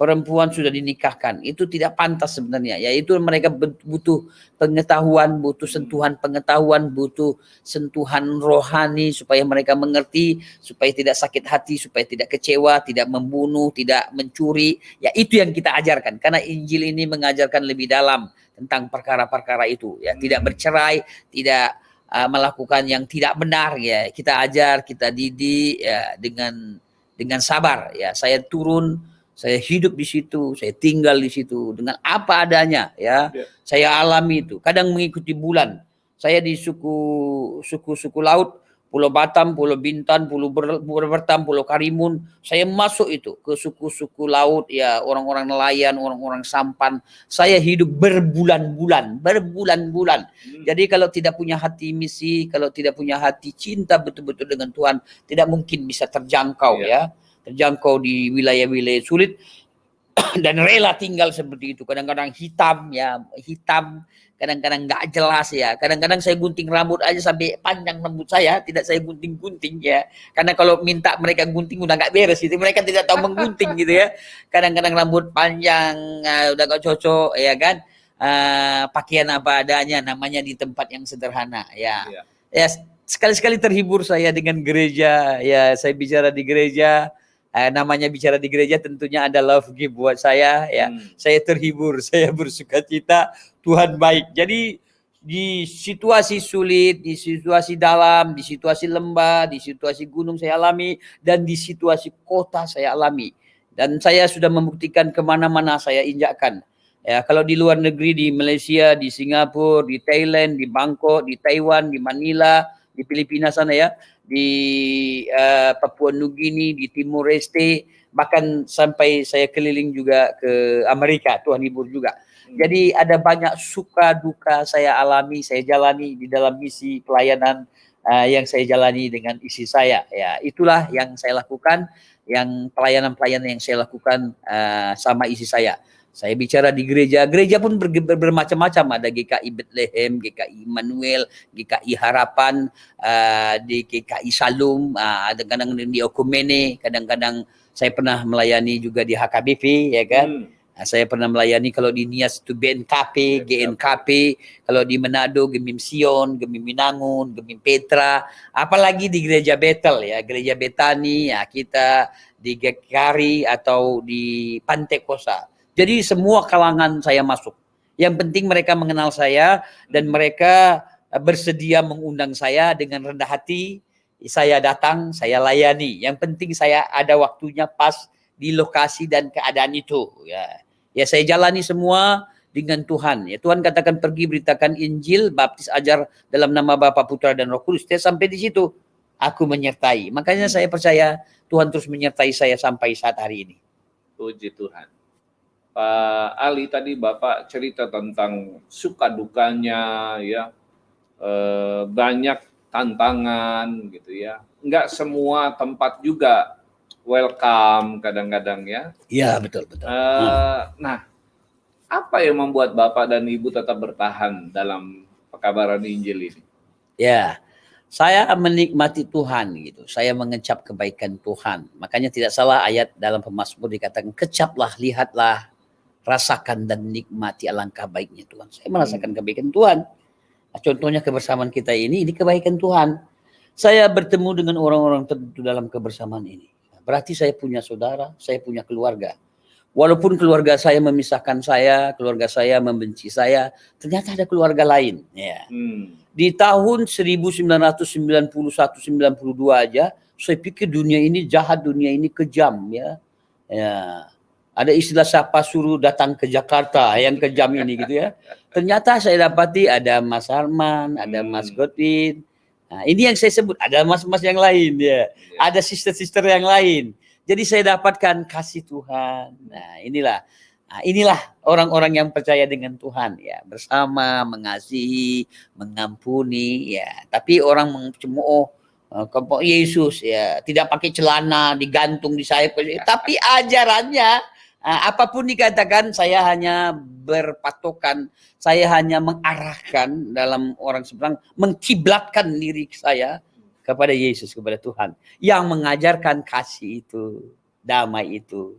perempuan sudah dinikahkan. Itu tidak pantas sebenarnya. Yaitu mereka butuh pengetahuan, butuh sentuhan pengetahuan, butuh sentuhan rohani supaya mereka mengerti, supaya tidak sakit hati, supaya tidak kecewa, tidak membunuh, tidak mencuri. Ya itu yang kita ajarkan. Karena Injil ini mengajarkan lebih dalam tentang perkara-perkara itu. Ya tidak bercerai, tidak melakukan yang tidak benar, ya kita ajar, kita didik ya dengan sabar. Ya saya turun, saya hidup di situ, saya tinggal di situ dengan apa adanya, ya. Saya alami itu. Kadang mengikuti bulan. Saya di suku laut, Pulau Batam, Pulau Bintan, Pulau Bertam, Pulau Karimun. Saya masuk itu ke suku-suku laut, ya orang-orang nelayan, orang-orang sampan. Saya hidup berbulan-bulan. Jadi kalau tidak punya hati misi, kalau tidak punya hati cinta betul-betul dengan Tuhan, tidak mungkin bisa terjangkau, ya. Terjangkau di wilayah-wilayah sulit dan rela tinggal seperti itu. Kadang-kadang hitam, kadang-kadang nggak jelas, ya. Kadang-kadang saya gunting rambut aja sampai panjang rambut saya, tidak saya gunting-gunting, ya. Karena kalau minta mereka gunting udah nggak beres itu, mereka tidak tahu menggunting gitu, ya. Kadang-kadang rambut panjang udah nggak cocok, ya kan. Pakaian apa adanya, namanya di tempat yang sederhana, ya. Ya sekali-sekali terhibur saya dengan gereja, ya. Saya bicara di gereja. Namanya bicara di gereja tentunya ada love gift buat saya, ya. Saya terhibur, saya bersukacita, Tuhan baik. Jadi di situasi sulit, di situasi dalam, di situasi lembah, di situasi gunung saya alami, dan di situasi kota saya alami. Dan saya sudah membuktikan kemana-mana saya injakkan. Ya, kalau di luar negeri, di Malaysia, di Singapura, di Thailand, di Bangkok, di Taiwan, di Manila, di Filipina sana ya, di Papua Nugini, di Timor Leste, bahkan sampai saya keliling juga ke Amerika, Tuhan hibur juga. Jadi ada banyak suka duka saya alami, saya jalani di dalam misi pelayanan yang saya jalani dengan istri saya. Ya, itulah yang saya lakukan, yang pelayanan-pelayanan yang saya lakukan sama istri saya. Saya bicara di gereja, gereja pun bermacam-macam, ada GKI Bethlehem, GKI Immanuel, GKI Harapan, di GKI Salum, kadang-kadang di Okumene, kadang-kadang saya pernah melayani juga di HKBP, ya kan. Saya pernah melayani kalau di Nias itu BNKP, GNKP, kalau di Manado, Gemim Sion, Gemim Minangun, Gemim Petra, apalagi di gereja Bethel ya, gereja Betani, ya kita di Gekari atau di Pantai Kosa. Jadi semua kalangan saya masuk. Yang penting mereka mengenal saya dan mereka bersedia mengundang saya dengan rendah hati. Saya datang, saya layani. Yang penting saya ada waktunya pas di lokasi dan keadaan itu. Ya saya jalani semua dengan Tuhan. Ya Tuhan katakan pergi beritakan Injil, baptis ajar dalam nama Bapa, Putra dan Roh Kudus. Saya sampai di situ aku menyertai. Makanya saya percaya Tuhan terus menyertai saya sampai saat hari ini. Puji Tuhan. Pak Ali tadi Bapak cerita tentang suka dukanya ya, banyak tantangan gitu ya. Enggak semua tempat juga welcome kadang-kadang ya. Iya betul. Nah, apa yang membuat Bapak dan Ibu tetap bertahan dalam pekabaran Injil ini? Ya, saya menikmati Tuhan gitu. Saya mengecap kebaikan Tuhan. Makanya tidak salah ayat dalam Pemazmur dikatakan kecaplah, lihatlah, rasakan dan nikmati alangkah baiknya Tuhan. Saya merasakan kebaikan Tuhan. Nah, contohnya kebersamaan kita ini kebaikan Tuhan. Saya bertemu dengan orang-orang tertentu dalam kebersamaan ini. Berarti saya punya saudara, saya punya keluarga. Walaupun keluarga saya memisahkan saya, keluarga saya membenci saya, ternyata ada keluarga lain. Ya. Di tahun 1991-92 aja, saya pikir dunia ini jahat, dunia ini kejam. Ya. Ada istilah siapa suruh datang ke Jakarta yang kejam ini gitu ya. Ternyata saya dapati ada Mas Arman, ada Mas Godwin. Nah, ini yang saya sebut, ada mas-mas yang lain ya. Ada sister-sister yang lain. Jadi saya dapatkan kasih Tuhan. Nah, inilah orang-orang yang percaya dengan Tuhan ya, bersama, mengasihi, mengampuni ya. Tapi orang mencemooh kelompok Yesus ya, tidak pakai celana, digantung di sayap, tapi ajarannya apapun dikatakan, saya hanya berpatokan, saya hanya mengarahkan dalam orang seberang, mengkiblatkan diri saya kepada Yesus, kepada Tuhan. Yang mengajarkan kasih itu, damai itu.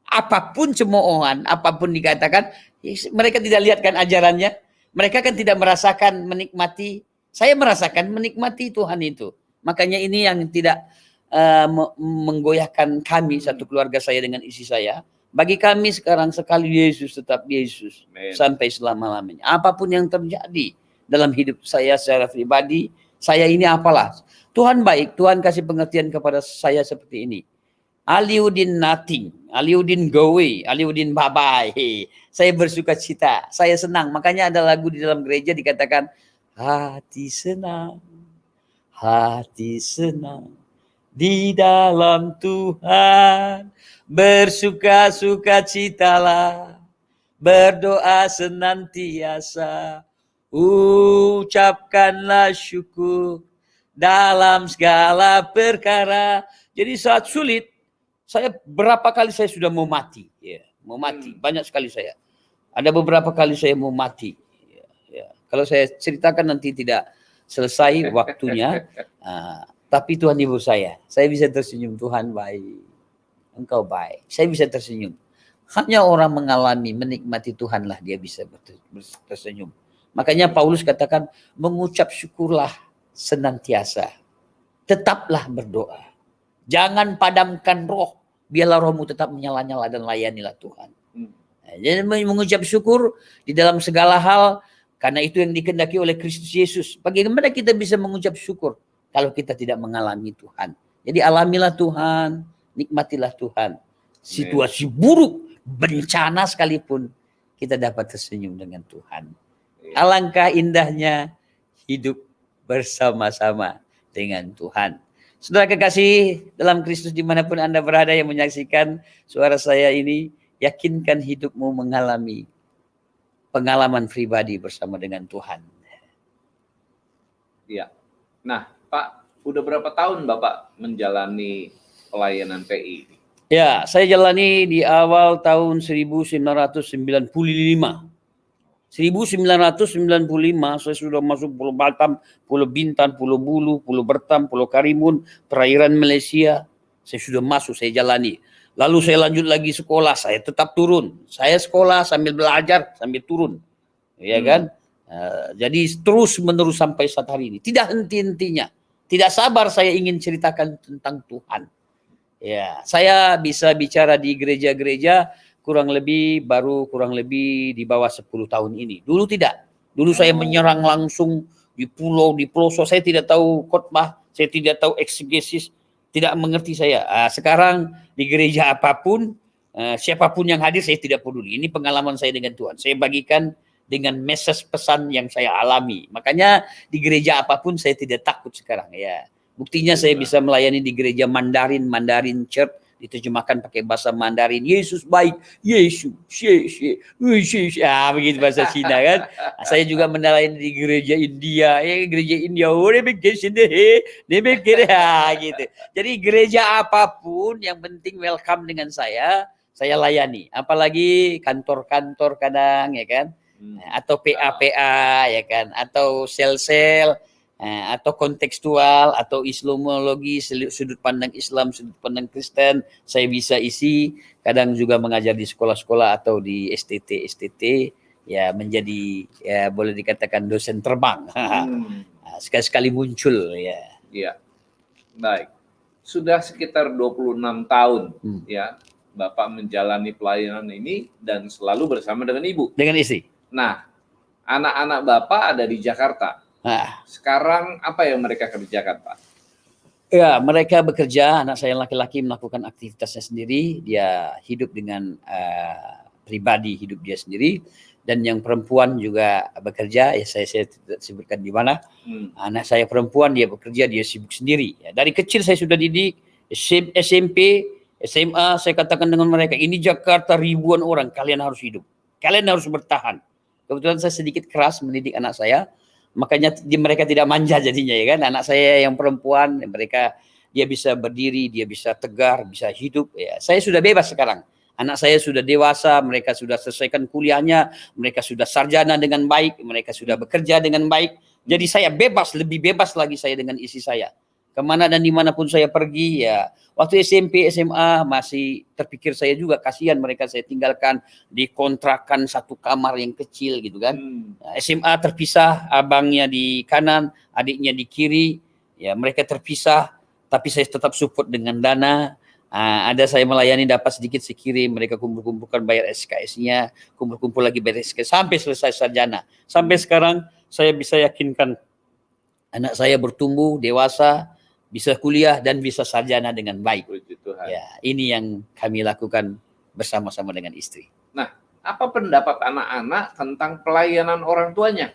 Apapun cemoohan, apapun dikatakan, mereka tidak lihatkan ajarannya. Mereka kan tidak merasakan menikmati. Saya merasakan menikmati Tuhan itu. Makanya ini yang tidak menggoyahkan kami, satu keluarga saya dengan istri saya. Bagi kami sekarang sekali Yesus tetap Yesus. Amen. Sampai selama-lamanya. Apapun yang terjadi dalam hidup saya secara pribadi, saya ini apalah. Tuhan baik, Tuhan kasih pengertian kepada saya seperti ini. Aliuddin nothing, Aliuddin go away, Aliuddin bye-bye. Saya bersuka cita, saya senang. Makanya ada lagu di dalam gereja dikatakan, hati senang di dalam Tuhan. Bersuka-suka citalah, berdoa senantiasa, ucapkanlah syukur dalam segala perkara. Jadi saat sulit, saya berapa kali saya sudah mau mati, ya, mau mati, banyak sekali saya. Ada beberapa kali saya mau mati. Ya. Kalau saya ceritakan nanti tidak selesai waktunya, tapi Tuhan hibur saya bisa tersenyum, Tuhan baik. Engkau baik. Saya bisa tersenyum. Hanya orang mengalami, menikmati Tuhanlah dia bisa tersenyum. Makanya Paulus katakan, mengucap syukurlah senantiasa. Tetaplah berdoa. Jangan padamkan roh. Biarlah rohmu tetap menyala-nyala dan layanilah Tuhan. Jadi mengucap syukur di dalam segala hal, karena itu yang dikehendaki oleh Kristus Yesus. Bagaimana kita bisa mengucap syukur kalau kita tidak mengalami Tuhan? Jadi alamilah Tuhan. Nikmatilah Tuhan. Situasi buruk, bencana sekalipun, kita dapat tersenyum dengan Tuhan. Alangkah indahnya hidup bersama-sama dengan Tuhan. Saudara kekasih dalam Kristus dimanapun Anda berada yang menyaksikan suara saya ini, yakinkan hidupmu mengalami pengalaman pribadi bersama dengan Tuhan. Iya. Nah, Pak, udah berapa tahun Bapak menjalani pelayanan PI? Ya, saya jalani di awal tahun 1995. 1995 saya sudah masuk Pulau Batam, Pulau Bintan, Pulau Bulu, Pulau Bertam, Pulau Karimun, perairan Malaysia. Saya sudah masuk, saya jalani. Lalu saya lanjut lagi sekolah, saya tetap turun. Saya sekolah sambil belajar, sambil turun. Ya kan? Jadi terus menerus sampai saat hari ini. Tidak henti-hentinya. Tidak sabar saya ingin ceritakan tentang Tuhan. Ya, saya bisa bicara di gereja-gereja kurang lebih di bawah 10 tahun ini. Dulu tidak. Dulu saya menyerang langsung di pulau, di pelosok. Saya tidak tahu khotbah, saya tidak tahu eksegesis, tidak mengerti saya. Sekarang di gereja apapun, siapapun yang hadir saya tidak peduli. Ini pengalaman saya dengan Tuhan. Saya bagikan dengan message pesan yang saya alami. Makanya di gereja apapun saya tidak takut sekarang ya. Buktinya saya bisa melayani di gereja Mandarin Church, diterjemahkan pakai bahasa Mandarin. Yesus baik, Yesus, begitu bahasa Cina kan. Saya juga melayani di gereja India, gitu. Jadi gereja apapun yang penting welcome dengan saya layani. Apalagi kantor-kantor kadang ya kan, atau PA ya kan, atau sel-sel. Atau kontekstual atau Islamologi, sudut pandang Islam, sudut pandang Kristen, saya bisa isi. Kadang juga mengajar di sekolah-sekolah atau di STT ya, menjadi ya boleh dikatakan dosen terbang. Sekali-sekali muncul ya. Iya. Baik. Sudah sekitar 26 tahun ya Bapak menjalani pelayanan ini dan selalu bersama dengan Ibu. Dengan istri. Nah, anak-anak Bapak ada di Jakarta. Sekarang apa yang mereka kerjakan, Pak? Ya, mereka bekerja. Anak saya yang laki-laki melakukan aktivitasnya sendiri. Dia hidup dengan pribadi hidup dia sendiri. Dan yang perempuan juga bekerja. Ya, saya tidak sebutkan di mana. Anak saya perempuan dia bekerja, dia sibuk sendiri. Ya, dari kecil saya sudah didik. SMP, SMA, saya katakan dengan mereka, ini Jakarta ribuan orang, kalian harus hidup. Kalian harus bertahan. Kebetulan saya sedikit keras mendidik anak saya. Makanya mereka tidak manja jadinya ya kan. Anak saya yang perempuan, dia bisa berdiri, dia bisa tegar, bisa hidup. Ya, saya sudah bebas sekarang. Anak saya sudah dewasa, mereka sudah selesaikan kuliahnya, mereka sudah sarjana dengan baik, mereka sudah bekerja dengan baik. Jadi saya bebas, lebih bebas lagi saya dengan istri saya. Kemana dan dimanapun saya pergi ya. Waktu SMP, SMA masih terpikir saya juga kasihan mereka saya tinggalkan di kontrakan satu kamar yang kecil gitu kan. SMA terpisah, abangnya di kanan, adiknya di kiri. Ya mereka terpisah, tapi saya tetap support dengan dana. Ada saya melayani dapat sedikit sekirim, mereka kumpul-kumpulkan bayar SKS-nya, kumpul-kumpul lagi bayar SKS sampai selesai sarjana. Sampai sekarang saya bisa yakinkan anak saya bertumbuh dewasa, bisa kuliah dan bisa sarjana dengan baik. Ya, ini yang kami lakukan bersama-sama dengan istri. Nah, apa pendapat anak-anak tentang pelayanan orang tuanya?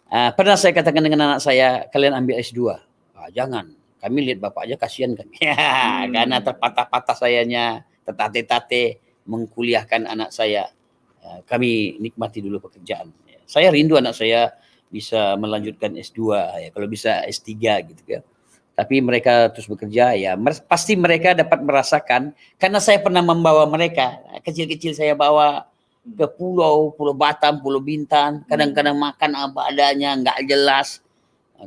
Pernah saya katakan dengan anak saya, kalian ambil S2. Jangan, kami lihat bapak aja kasihan kami. Karena terpatah-patah sayanya, tertate-tate mengkuliahkan anak saya. Kami nikmati dulu pekerjaan. Saya rindu anak saya bisa melanjutkan S2 ya, kalau bisa S3 gitu kan. Tapi mereka terus bekerja ya, pasti mereka dapat merasakan karena saya pernah membawa mereka. Kecil-kecil saya bawa ke Pulau Batam, Pulau Bintan, kadang-kadang makan apa adanya, enggak jelas.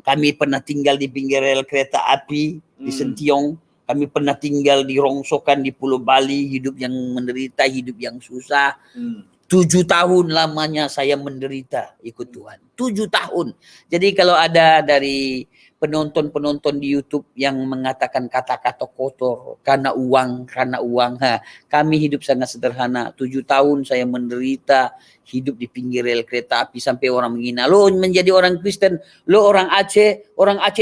Kami pernah tinggal di pinggir rel kereta api di Sentiong. Kami pernah tinggal di rongsokan di Pulau Bali, hidup yang menderita, hidup yang susah. 7 tahun lamanya saya menderita ikut Tuhan. 7 tahun. Jadi kalau ada dari penonton-penonton di YouTube yang mengatakan kata-kata kotor karena uang, kami hidup sangat sederhana. 7 tahun saya menderita, hidup di pinggir rel kereta api sampai orang menghina. Lo menjadi orang Kristen, lo orang Aceh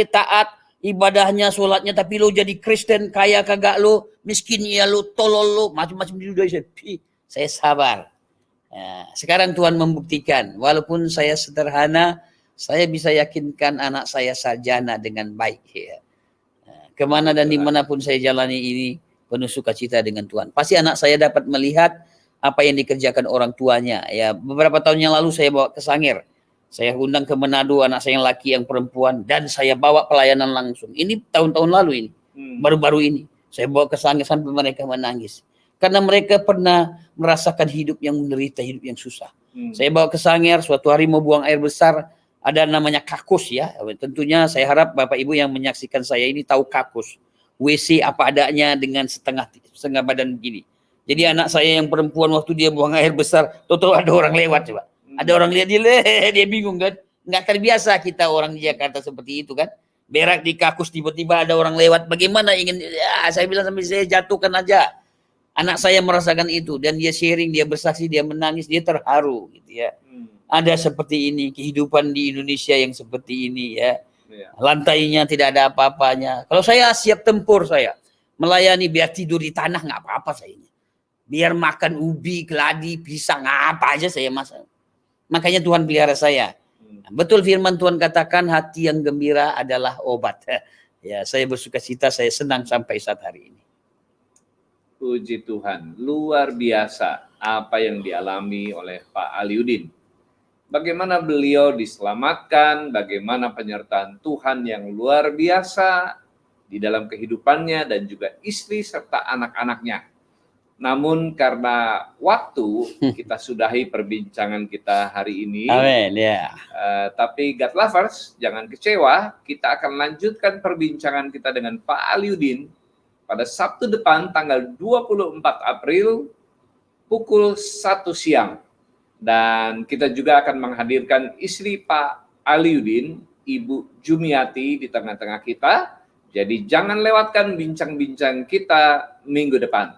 taat, ibadahnya, sholatnya, tapi lo jadi Kristen, kaya kagak lo, miskin ya lo, tolol lo, macam-macam di dunia. Saya sabar. Ya, sekarang Tuhan membuktikan, walaupun saya sederhana, saya bisa yakinkan anak saya sarjana dengan baik. Ya. Kemana dan dimanapun saya jalani ini, penuh sukacita dengan Tuhan. Pasti anak saya dapat melihat apa yang dikerjakan orang tuanya. Ya, beberapa tahun yang lalu saya bawa ke Sangir. Saya undang ke Manado anak saya yang laki, yang perempuan, dan saya bawa pelayanan langsung. Ini tahun-tahun lalu ini, baru-baru ini. Saya bawa ke Sangir sampai mereka menangis. Karena mereka pernah merasakan hidup yang menderita, hidup yang susah. Saya bawa ke Sangir, suatu hari mau buang air besar, ada namanya kakus ya. Tentunya saya harap Bapak Ibu yang menyaksikan saya ini tahu kakus. WC apa adanya dengan setengah badan begini. Jadi anak saya yang perempuan waktu dia buang air besar, tahu ada orang lewat coba. Ada orang lihat dia bingung kan. Nggak terbiasa kita orang di Jakarta seperti itu kan. Berak di kakus tiba-tiba ada orang lewat. Bagaimana ingin, ya saya bilang sampai saya jatuhkan aja. Anak saya merasakan itu dan dia sharing, dia bersaksi, dia menangis, dia terharu gitu ya. Ada seperti ini kehidupan di Indonesia yang seperti ini ya. Lantainya tidak ada apa-apanya. Kalau saya siap tempur saya melayani, biar tidur di tanah nggak apa-apa saya. Biar makan ubi, keladi, pisang, apa aja saya masak. Makanya Tuhan pelihara saya. Betul firman Tuhan katakan hati yang gembira adalah obat. Ya, saya bersukacita, saya senang sampai saat hari ini. Puji Tuhan, luar biasa apa yang dialami oleh Pak Aliudin. Bagaimana beliau diselamatkan, bagaimana penyertaan Tuhan yang luar biasa di dalam kehidupannya dan juga istri serta anak-anaknya. Namun karena waktu, kita sudahi perbincangan kita hari ini. Amin, ya. Tapi God Lovers, jangan kecewa, kita akan lanjutkan perbincangan kita dengan Pak Aliudin pada Sabtu depan tanggal 24 April pukul 1 siang. Dan kita juga akan menghadirkan istri Pak Aliudin, Ibu Jumiati di tengah-tengah kita. Jadi jangan lewatkan bincang-bincang kita minggu depan.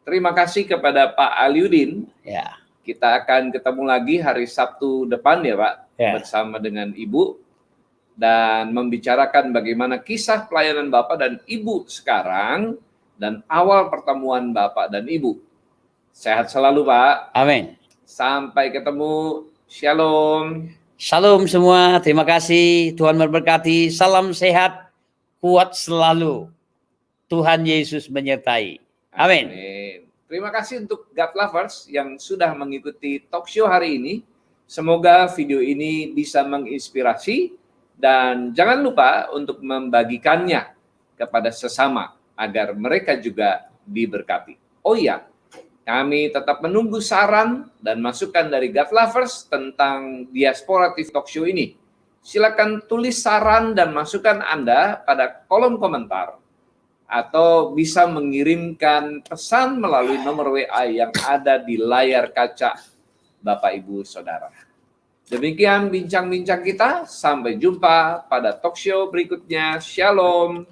Terima kasih kepada Pak Aliudin. Ya. Kita akan ketemu lagi hari Sabtu depan ya Pak, bersama dengan Ibu. Dan membicarakan bagaimana kisah pelayanan Bapak dan Ibu sekarang dan awal pertemuan Bapak dan Ibu. Sehat selalu Pak. Amin. Sampai ketemu. Shalom. Shalom semua. Terima kasih. Tuhan memberkati. Salam sehat. Kuat selalu. Tuhan Yesus menyertai. Amin. Terima kasih untuk God Lovers yang sudah mengikuti talk show hari ini. Semoga video ini bisa menginspirasi. Dan jangan lupa untuk membagikannya kepada sesama agar mereka juga diberkati. Oh iya, kami tetap menunggu saran dan masukan dari God Lovers tentang Diaspora TV Talk Show ini. Silakan tulis saran dan masukan Anda pada kolom komentar atau bisa mengirimkan pesan melalui nomor WA yang ada di layar kaca Bapak Ibu Saudara. Demikian bincang-bincang kita, sampai jumpa pada talk show berikutnya. Shalom.